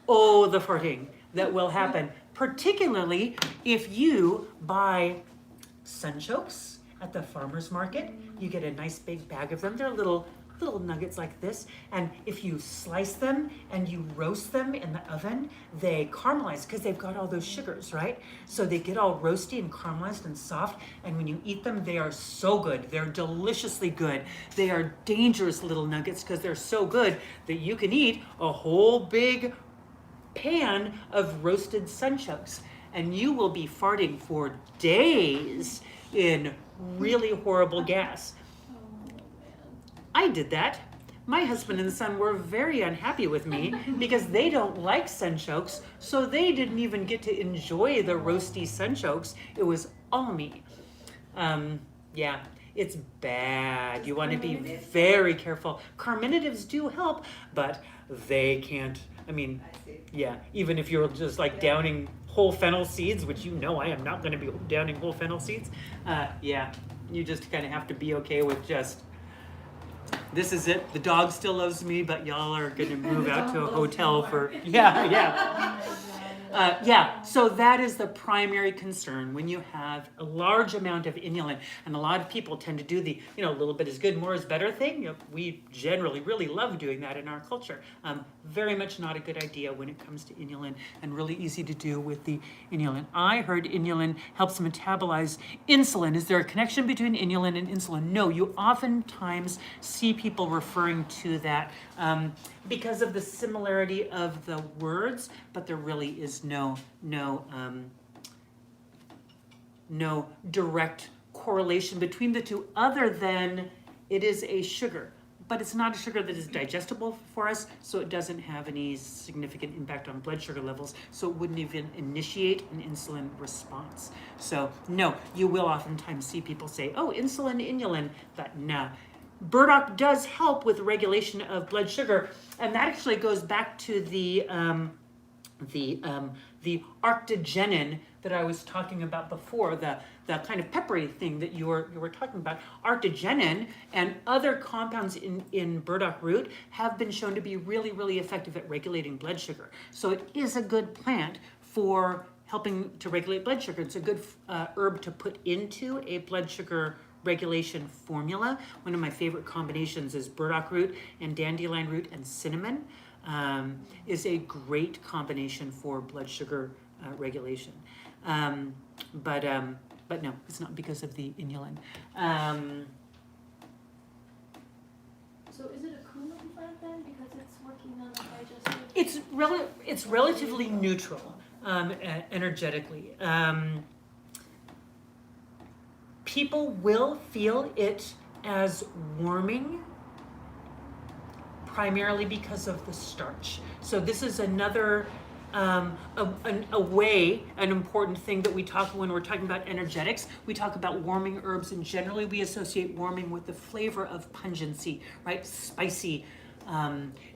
Oh, the farting that will happen, particularly if you buy sunchokes at the farmer's market. You get a nice big bag of them. They're little nuggets like this, and if you slice them and you roast them in the oven, they caramelize because they've got all those sugars, right? So they get all roasty and caramelized and soft, and when you eat them, they are so good. They're deliciously good. They are dangerous little nuggets because they're so good that you can eat a whole big pan of roasted sunchokes, and you will be farting for days in really horrible gas. I did that. My husband and son were very unhappy with me because they don't like sunchokes, so they didn't even get to enjoy the roasty sunchokes. It was all me. Yeah, it's bad. You want to be very careful. Carminatives do help, but they can't. I mean, yeah, even if you're just like downing whole fennel seeds, which you know I am not going to be downing whole fennel seeds, yeah, you just kind of have to be okay with just, this is it. The dog still loves me, but y'all are going to move out to a hotel for, yeah. Yeah, so that is the primary concern when you have a large amount of inulin, and a lot of people tend to do the, a little bit is good, more is better thing. We generally really love doing that in our culture. Very much not a good idea when it comes to inulin, and really easy to do with the inulin. I heard inulin helps metabolize insulin. Is there a connection between inulin and insulin? No, you oftentimes see people referring to that because of the similarity of the words, but there really is no direct correlation between the two, other than it is a sugar, but it's not a sugar that is digestible for us, so it doesn't have any significant impact on blood sugar levels, so it wouldn't even initiate an insulin response. So no, you will oftentimes see people say, oh, inulin, but nah. Burdock does help with regulation of blood sugar, and that actually goes back to the the arctogenin that I was talking about before, the kind of peppery thing that you were talking about. Arctogenin and other compounds in burdock root have been shown to be really, really effective at regulating blood sugar. So it is a good plant for helping to regulate blood sugar. It's a good herb to put into a blood sugar regulation formula. One of my favorite combinations is burdock root and dandelion root and cinnamon. Is a great combination for blood sugar regulation. But no, it's not because of the inulin. So is it a cooling plant then, because it's working on the digestive? It's relatively neutral energetically. People will feel it as warming, primarily because of the starch. So this is another an important thing that we talk when we're talking about energetics. We talk about warming herbs, and generally we associate warming with the flavor of pungency, right? Spicy,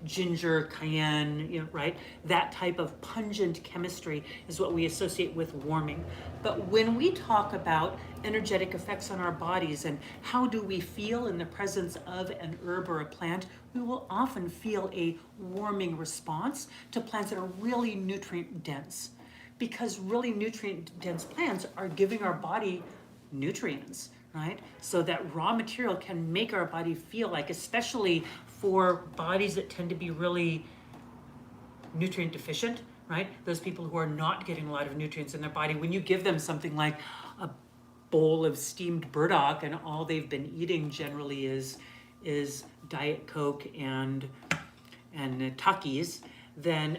ginger, cayenne, right? That type of pungent chemistry is what we associate with warming. But when we talk about energetic effects on our bodies and how do we feel in the presence of an herb or a plant, we will often feel a warming response to plants that are really nutrient dense, because really nutrient dense plants are giving our body nutrients, right? So that raw material can make our body feel like, especially for bodies that tend to be really nutrient deficient, right? Those people who are not getting a lot of nutrients in their body, when you give them something like a bowl of steamed burdock and all they've been eating generally is Diet Coke and Takis, then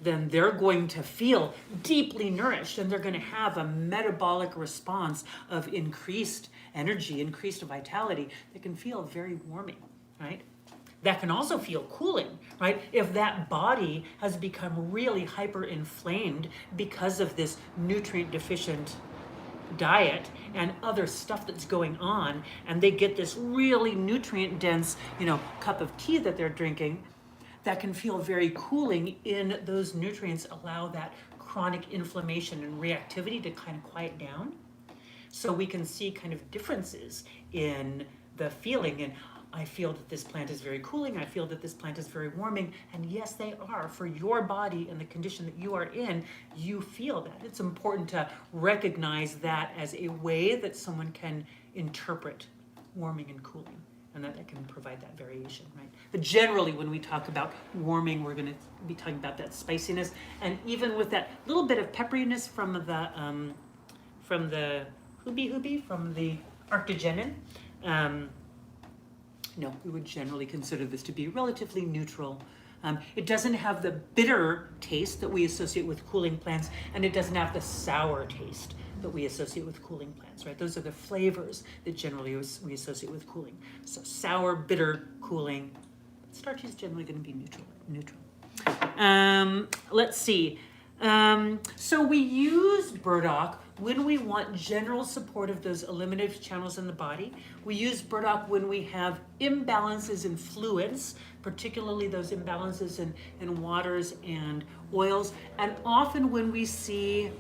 they're going to feel deeply nourished, and they're going to have a metabolic response of increased energy, increased vitality that can feel very warming, right? That can also feel cooling, right? If that body has become really hyper-inflamed because of this nutrient deficient diet and other stuff that's going on, and they get this really nutrient dense, cup of tea that they're drinking, that can feel very cooling. In those nutrients allow that chronic inflammation and reactivity to kind of quiet down. So we can see kind of differences in the feeling, and I feel that this plant is very cooling, I feel that this plant is very warming, and yes, they are. For your body and the condition that you are in, you feel that. It's important to recognize that as a way that someone can interpret warming and cooling, and that can provide that variation, right? But generally, when we talk about warming, we're going to be talking about that spiciness, and even with that little bit of pepperiness from the arctogenin. No, we would generally consider this to be relatively neutral. It doesn't have the bitter taste that we associate with cooling plants, and it doesn't have the sour taste that we associate with cooling plants, right? Those are the flavors that generally we associate with cooling. So sour, bitter, cooling. Starch is generally going to be neutral. Let's see. So we use burdock when we want general support of those eliminative channels in the body. We use burdock when we have imbalances in fluids, particularly those imbalances in waters and oils, and often when we see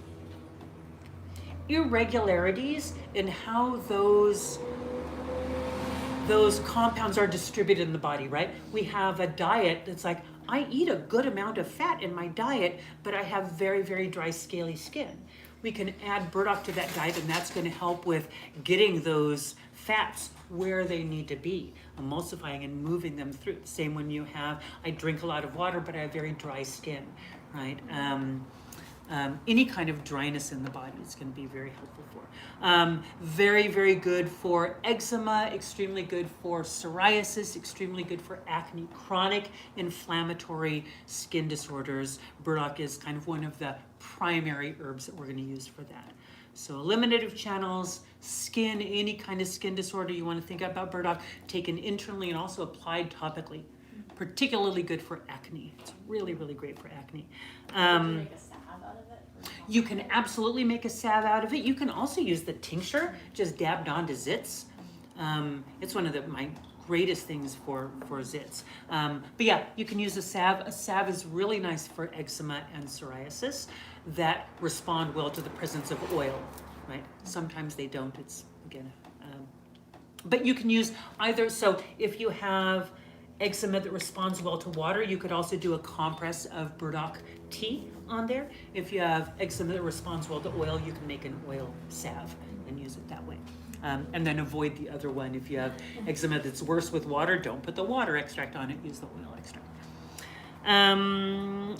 irregularities in how those compounds are distributed in the body, right? We have a diet that's like, I eat a good amount of fat in my diet, but I have very, very dry, scaly skin. We can add burdock to that diet, and that's going to help with getting those fats where they need to be, emulsifying and moving them through. Same when you have, I drink a lot of water, but I have very dry skin, right? Any kind of dryness in the body is going to be very helpful for. Very, very good for eczema, extremely good for psoriasis, extremely good for acne, chronic inflammatory skin disorders. Burdock is kind of one of the primary herbs that we're going to use for that. So eliminative channels, skin, any kind of skin disorder you want to think about burdock, taken internally and also applied topically. Particularly good for acne. It's really, really great for acne. Make a salve out of it? You can absolutely make a salve out of it. You can also use the tincture, just dabbed onto zits. It's one of my greatest things for zits. But yeah, you can use a salve. A salve is really nice for eczema and psoriasis that respond well to the presence of oil, right? Sometimes they don't. It's, again, but you can use either. So if you have eczema that responds well to water, you could also do a compress of Burdock tea on there. If you have eczema that responds well to oil, you can make an oil salve and use it that way. And then avoid the other one. If you have eczema that's worse with water, don't put the water extract on it, use the oil extract.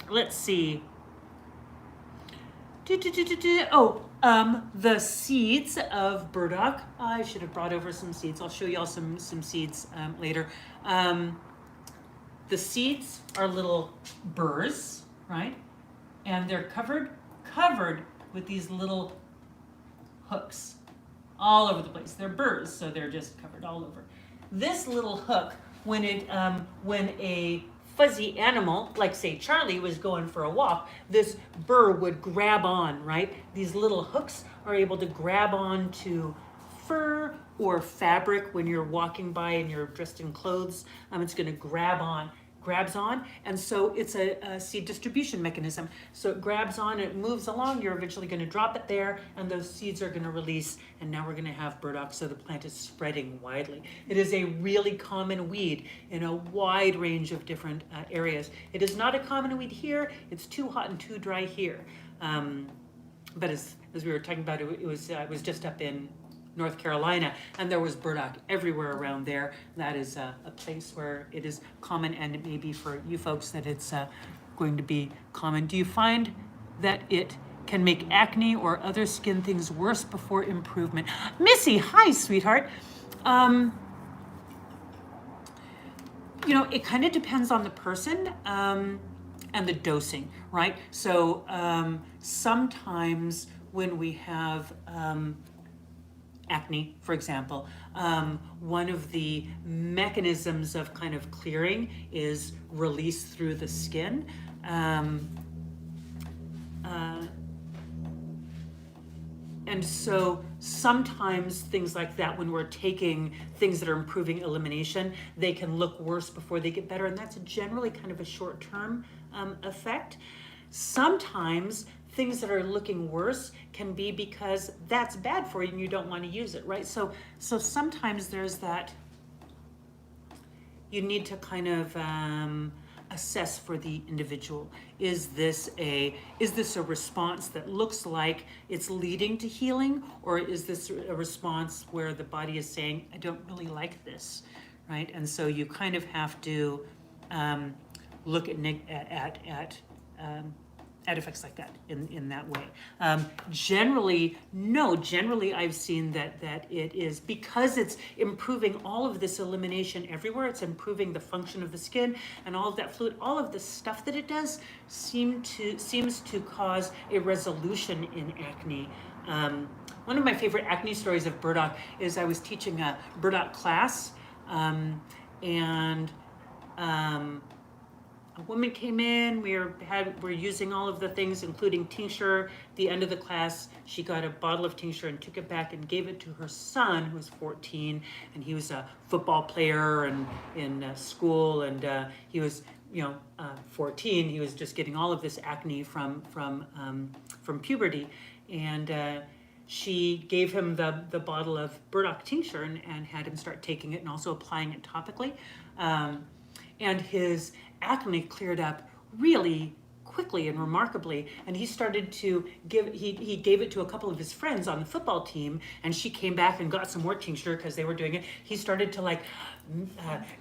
Let's see. The seeds of burdock. I should have brought over some seeds. I'll show y'all some seeds later. The seeds are little burrs, right? And they're covered with these little hooks all over the place. They're burrs, so they're just covered all over. This little hook, when a fuzzy animal, like say Charlie, was going for a walk, this burr would grab on, right? These little hooks are able to grab on to fur or fabric when you're walking by and you're dressed in clothes. It's going to grabs on, and so it's a seed distribution mechanism. So it grabs on, it moves along, you're eventually going to drop it there, and those seeds are going to release, and now we're going to have burdock, so the plant is spreading widely. It is a really common weed in a wide range of different areas. It is not a common weed here, it's too hot and too dry here. But as we were talking about, it was just up in North Carolina, and there was burdock everywhere around there. That is a place where it is common, and maybe for you folks that it's going to be common. Do you find that it can make acne or other skin things worse before improvement? Missy, hi, sweetheart. It kind of depends on the person and the dosing, right? So sometimes when we have acne, for example, one of the mechanisms of kind of clearing is release through the skin. And so sometimes things like that, when we're taking things that are improving elimination, they can look worse before they get better, and that's generally kind of a short-term effect. Sometimes things that are looking worse can be because that's bad for you and you don't want to use it, right? So sometimes there's that, you need to kind of assess for the individual. Is this a response that looks like it's leading to healing, or is this a response where the body is saying, I don't really like this, right? And so you kind of have to look at effects like that in that way. Generally I've seen that it is, because it's improving all of this elimination everywhere, it's improving the function of the skin and all of that fluid, all of the stuff that it does seems to cause a resolution in acne. One of my favorite acne stories of burdock is I was teaching a burdock class, and a woman came in, we're using all of the things, including tincture. At the end of the class, she got a bottle of tincture and took it back and gave it to her son, who was 14, and he was a football player and in school, and he was 14. He was just getting all of this acne from puberty, and she gave him the bottle of burdock tincture and had him start taking it and also applying it topically. And his acne cleared up really quickly and remarkably, and he started to he gave it to a couple of his friends on the football team, and she came back and got some more tincture because they were doing it. He started to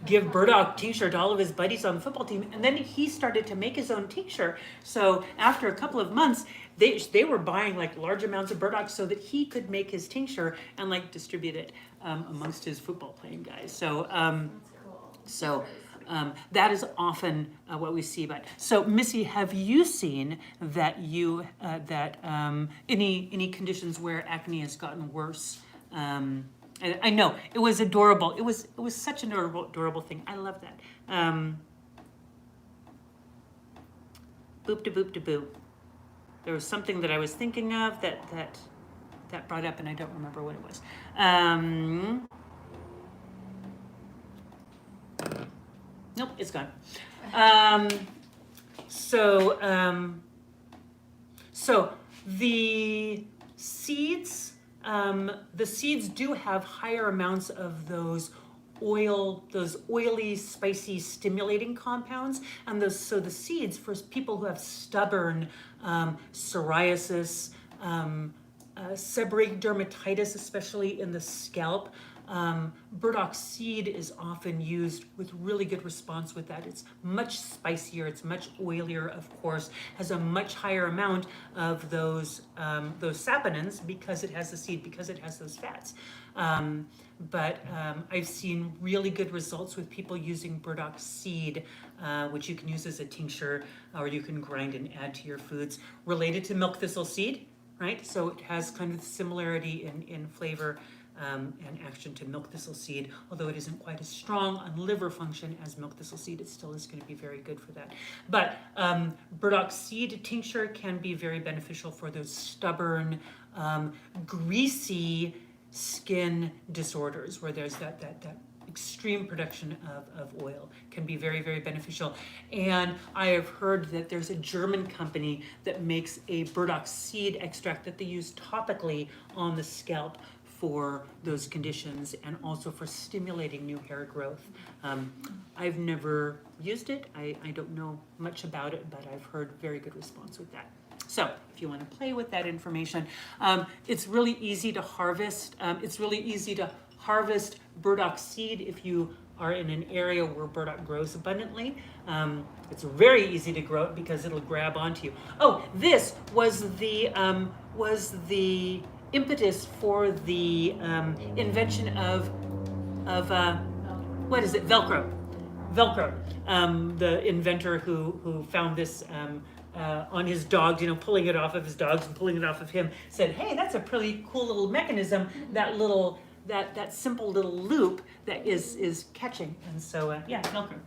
give burdock tincture to all of his buddies on the football team, and then he started to make his own tincture. So after a couple of months, they were buying large amounts of burdock so that he could make his tincture and distribute it amongst his football playing guys. So that is often what we see. But so, Missy, have you seen that any conditions where acne has gotten worse? And I know it was adorable. It was such an adorable thing. I love that. Boop de boop de boo. There was something that I was thinking of that brought up, and I don't remember what it was. Nope, it's gone. Um, so the seeds do have higher amounts of those oily, spicy, stimulating compounds, and so the seeds for people who have stubborn psoriasis, seborrheic dermatitis, especially in the scalp. Burdock seed is often used with really good response with that. It's much spicier, it's much oilier, of course, has a much higher amount of those saponins because it has the seed, because it has those fats. But I've seen really good results with people using burdock seed, which you can use as a tincture or you can grind and add to your foods, related to milk thistle seed, right? So it has kind of similarity in flavor and action to milk thistle seed, although it isn't quite as strong on liver function as milk thistle seed. It still is going to be very good for that. But burdock seed tincture can be very beneficial for those stubborn, greasy skin disorders where there's that extreme production of oil. Can be very, very beneficial. And I have heard that there's a German company that makes a burdock seed extract that they use topically on the scalp for those conditions and also for stimulating new hair growth. I've never used it. I don't know much about it, but I've heard very good response with that. So if you want to play with that information, it's really easy to harvest. It's really easy to harvest burdock seed if you are in an area where burdock grows abundantly. It's very easy to grow it because it'll grab onto you. Oh, this was the impetus for the invention of what is it? Velcro. The inventor who found this on his dogs, pulling it off of his dogs and pulling it off of him, said, "Hey, that's a pretty cool little mechanism. That simple little loop that is catching." And so yeah, Velcro.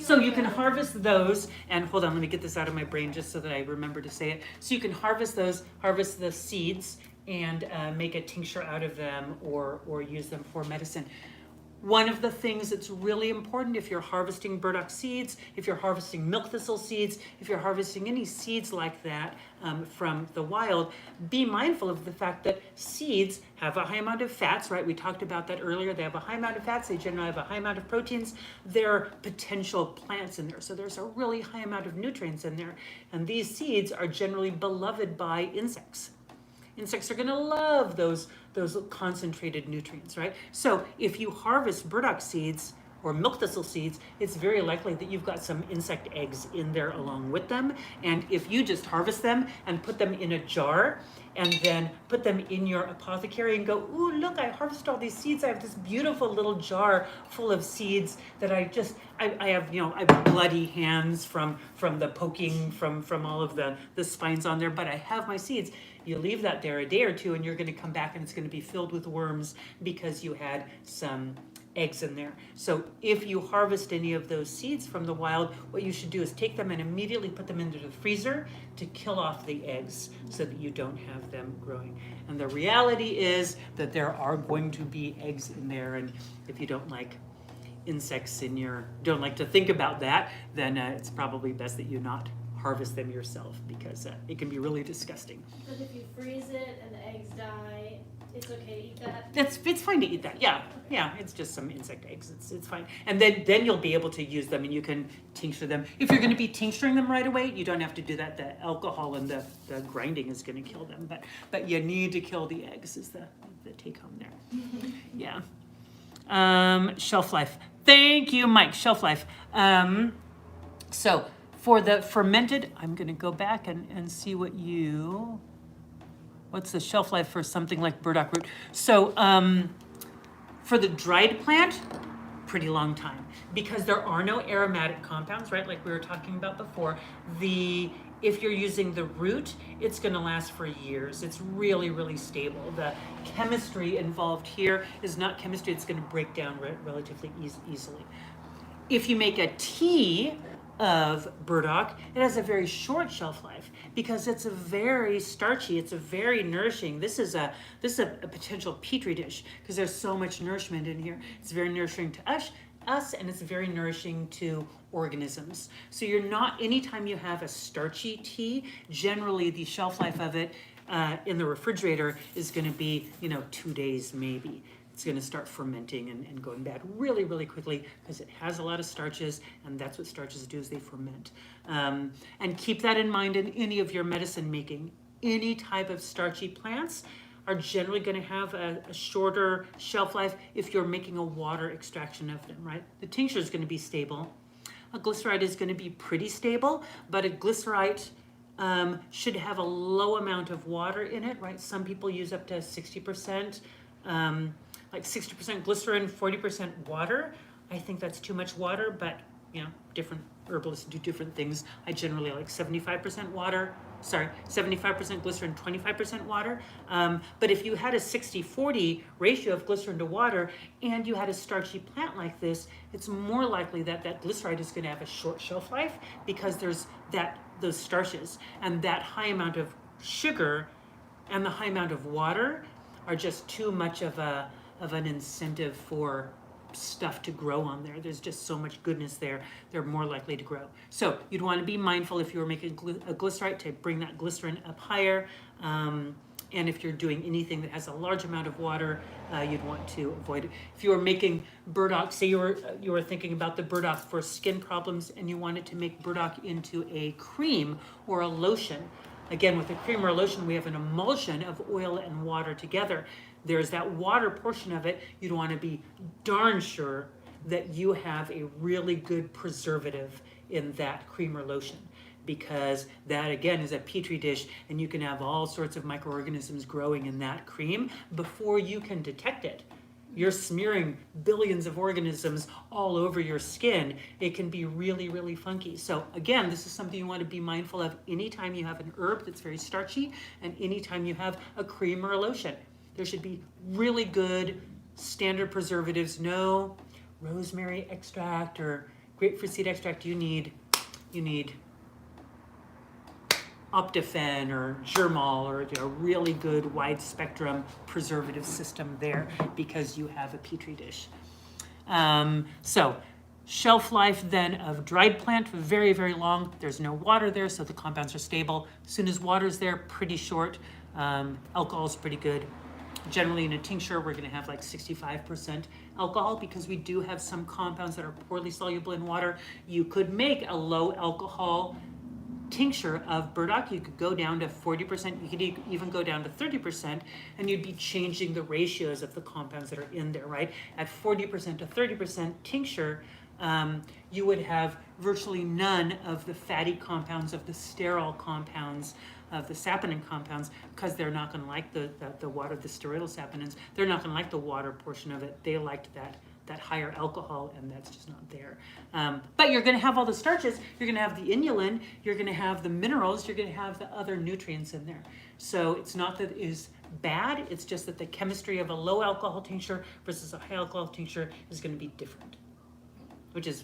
So you can harvest those, and hold on, let me get this out of my brain just so that I remember to say it. So you can harvest the seeds and make a tincture out of them or use them for medicine. One of the things that's really important if you're harvesting burdock seeds, if you're harvesting milk thistle seeds, if you're harvesting any seeds like that from the wild, be mindful of the fact that seeds have a high amount of fats, right? We talked about that earlier. They have a high amount of fats. They generally have a high amount of proteins. There are potential plants in there. So there's a really high amount of nutrients in there. And these seeds are generally beloved by insects. Insects are going to love those concentrated nutrients, right? So if you harvest burdock seeds or milk thistle seeds, it's very likely that you've got some insect eggs in there along with them. And if you just harvest them and put them in a jar and then put them in your apothecary and go, "Ooh, look, I harvested all these seeds. I have this beautiful little jar full of seeds that I have bloody hands from the poking from all of the spines on there, but I have my seeds." You leave that there a day or two and you're going to come back and it's going to be filled with worms because you had some eggs in there. So if you harvest any of those seeds from the wild, what you should do is take them and immediately put them into the freezer to kill off the eggs so that you don't have them growing. And the reality is that there are going to be eggs in there, and if you don't like insects don't like to think about that, then it's probably best that you not harvest them yourself because it can be really disgusting. But if you freeze it and the eggs die, it's okay to eat that? It's fine to eat that, yeah. Yeah, it's just some insect eggs, it's fine. And then you'll be able to use them and you can tincture them. If you're going to be tincturing them right away, you don't have to do that. The alcohol and the grinding is going to kill them, but you need to kill the eggs is the take home there. Yeah. Shelf life. Thank you, Mike. Shelf life. So for the fermented, I'm going to go back and see what's the shelf life for something like burdock root. So for the dried plant, pretty long time because there are no aromatic compounds, right? Like we were talking about before. If you're using the root, it's going to last for years. It's really, really stable. The chemistry involved here is not chemistry. It's going to break down relatively easily. If you make a tea of burdock, it has a very short shelf life because it's a very starchy, it's a very nourishing. This is a potential petri dish because there's so much nourishment in here. It's very nourishing to us us, and it's very nourishing to organisms. So you're not, anytime you have a starchy tea, generally the shelf life of it in the refrigerator is going to be, 2 days maybe. It's going to start fermenting and going bad really, really quickly because it has a lot of starches, and that's what starches do, is they ferment. And keep that in mind in any of your medicine making. Any type of starchy plants are generally going to have a shorter shelf life if you're making a water extraction of them, right? The tincture is going to be stable. A glycerite is going to be pretty stable, but a glycerite should have a low amount of water in it, right? Some people use up to 60%, like 60% glycerin, 40% water. I think that's too much water, but different herbalists do different things. I generally like 75% water. 75% glycerin, 25% water. But if you had a 60-40 ratio of glycerin to water and you had a starchy plant like this, it's more likely that that glycerite is going to have a short shelf life because there's those starches, and that high amount of sugar and the high amount of water are just too much of an incentive for stuff to grow on there. There's just so much goodness there. They're more likely to grow. So you'd want to be mindful if you were making a glycerite to bring that glycerin up higher. And if you're doing anything that has a large amount of water, you'd want to avoid it. If you were making burdock, say you were thinking about the burdock for skin problems and you wanted to make burdock into a cream or a lotion. Again, with a cream or a lotion, we have an emulsion of oil and water together. There's that water portion of it. You'd want to be darn sure that you have a really good preservative in that cream or lotion, because that again is a petri dish, and you can have all sorts of microorganisms growing in that cream before you can detect it. You're smearing billions of organisms all over your skin. It can be really, really funky. So again, this is something you want to be mindful of anytime you have an herb that's very starchy and anytime you have a cream or a lotion. There should be really good standard preservatives. No rosemary extract or grapefruit seed extract. You need Optifen or Germol or a really good wide spectrum preservative system there because you have a petri dish. So shelf life then of dried plant, very, very long. There's no water there, so the compounds are stable. As soon as water's there, pretty short. Alcohol is pretty good. Generally in a tincture, we're going to have like 65% alcohol because we do have some compounds that are poorly soluble in water. You could make a low alcohol tincture of burdock. You could go down to 40%, you could even go down to 30%, and you'd be changing the ratios of the compounds that are in there, right? At 40% to 30% tincture, you would have virtually none of the fatty compounds, of the sterile compounds, of the saponin compounds, because they're not going to like the water, the steroidal saponins. They're not going to like the water portion of it. They liked that higher alcohol, and that's just not there. But you're going to have all the starches. You're going to have the inulin. You're going to have the minerals. You're going to have the other nutrients in there. So it's not that it is bad. It's just that the chemistry of a low alcohol tincture versus a high alcohol tincture is going to be different, which is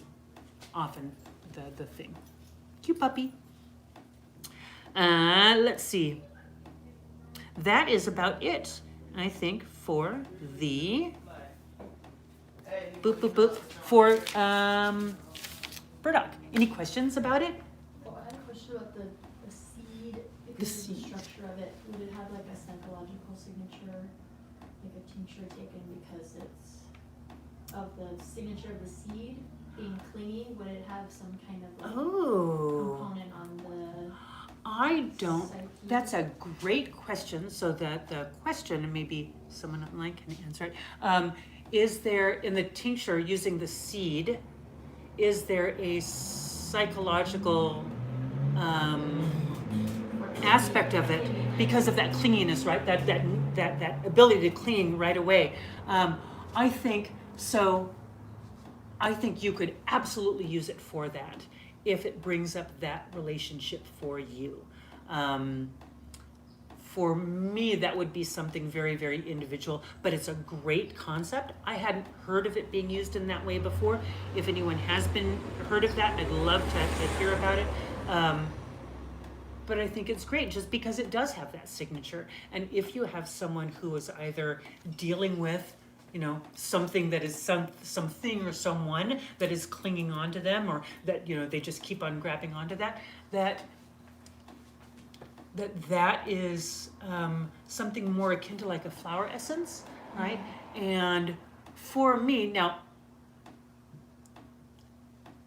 often the thing. Cute puppy. Let's see. That is about it, I think, for the for burdock. Any questions about it? Well, I had a question about the seed. The seed. The structure of it. Would it have like a psychological signature, like a tincture taken because it's of the signature of the seed being clingy? Would it have some kind of like component on the psyche? That's a great question. So that the question, and maybe someone online can answer it. Is there, in the tincture using the seed, is there a psychological aspect of it because of that clinginess, right? That ability to cling right away. I think so. I think you could absolutely use it for that if it brings up that relationship for you. For me, that would be something very, very individual, but it's a great concept. I hadn't heard of it being used in that way before. If anyone has heard of that, I'd love to hear about it. But I think it's great just because it does have that signature. And if you have someone who is either dealing with something that is something or someone that is clinging onto them, or that, they just keep on grabbing onto that is something more akin to like a flower essence, right? And for me, now,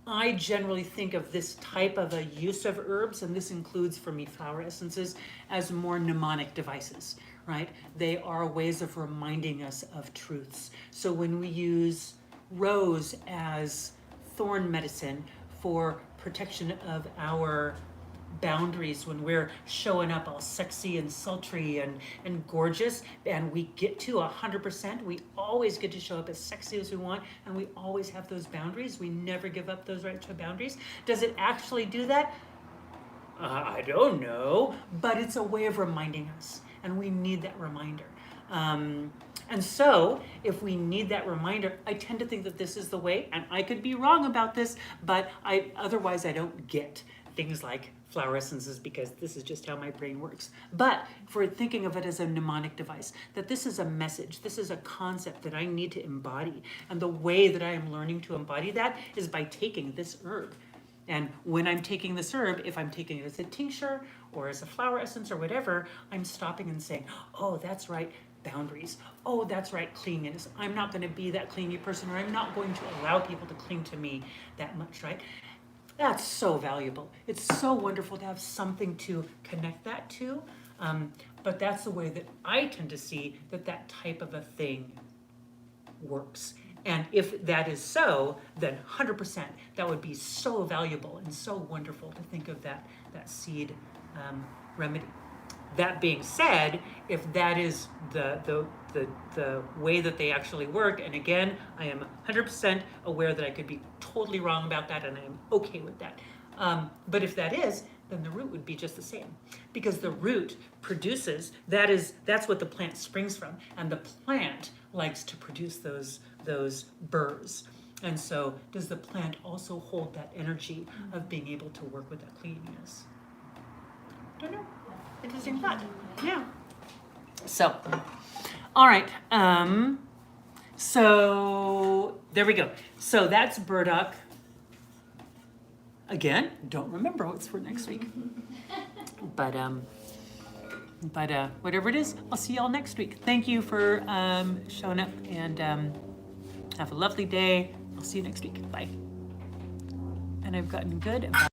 I generally think of this type of a use of herbs, and this includes for me flower essences, as more mnemonic devices, right? They are ways of reminding us of truths. So when we use rose as thorn medicine for protection of our boundaries, when we're showing up all sexy and sultry and gorgeous, and we get to 100%, we always get to show up as sexy as we want, and we always have those boundaries. We never give up those right to boundaries. Does it actually do that? I don't know, but it's a way of reminding us, and we need that reminder. And so, if we need that reminder, I tend to think that this is the way, and I could be wrong about this, but otherwise I don't get things like flower essences, because this is just how my brain works. But for thinking of it as a mnemonic device, that this is a message, this is a concept that I need to embody. And the way that I am learning to embody that is by taking this herb. And when I'm taking this herb, if I'm taking it as a tincture or as a flower essence or whatever, I'm stopping and saying, oh, that's right, boundaries. Oh, that's right, clinginess. I'm not going to be that clingy person, or I'm not going to allow people to cling to me that much, right? That's so valuable. It's so wonderful to have something to connect that to. But that's the way that I tend to see that type of a thing works. And if that is so, then 100%, that would be so valuable and so wonderful to think of that seed remedy. That being said, if that is the way that they actually work, and again, I am 100% aware that I could be totally wrong about that, and I am okay with that. But if that is, then the root would be just the same, because the root produces, that's what the plant springs from, and the plant likes to produce those burrs. And so, does the plant also hold that energy of being able to work with that cleanliness? Don't know. Interesting thought. Yeah. So, all right. So there we go. So that's burdock. Again, don't remember what's for next week. But whatever it is, I'll see y'all next week. Thank you for showing up, and have a lovely day. I'll see you next week. Bye. And I've gotten good about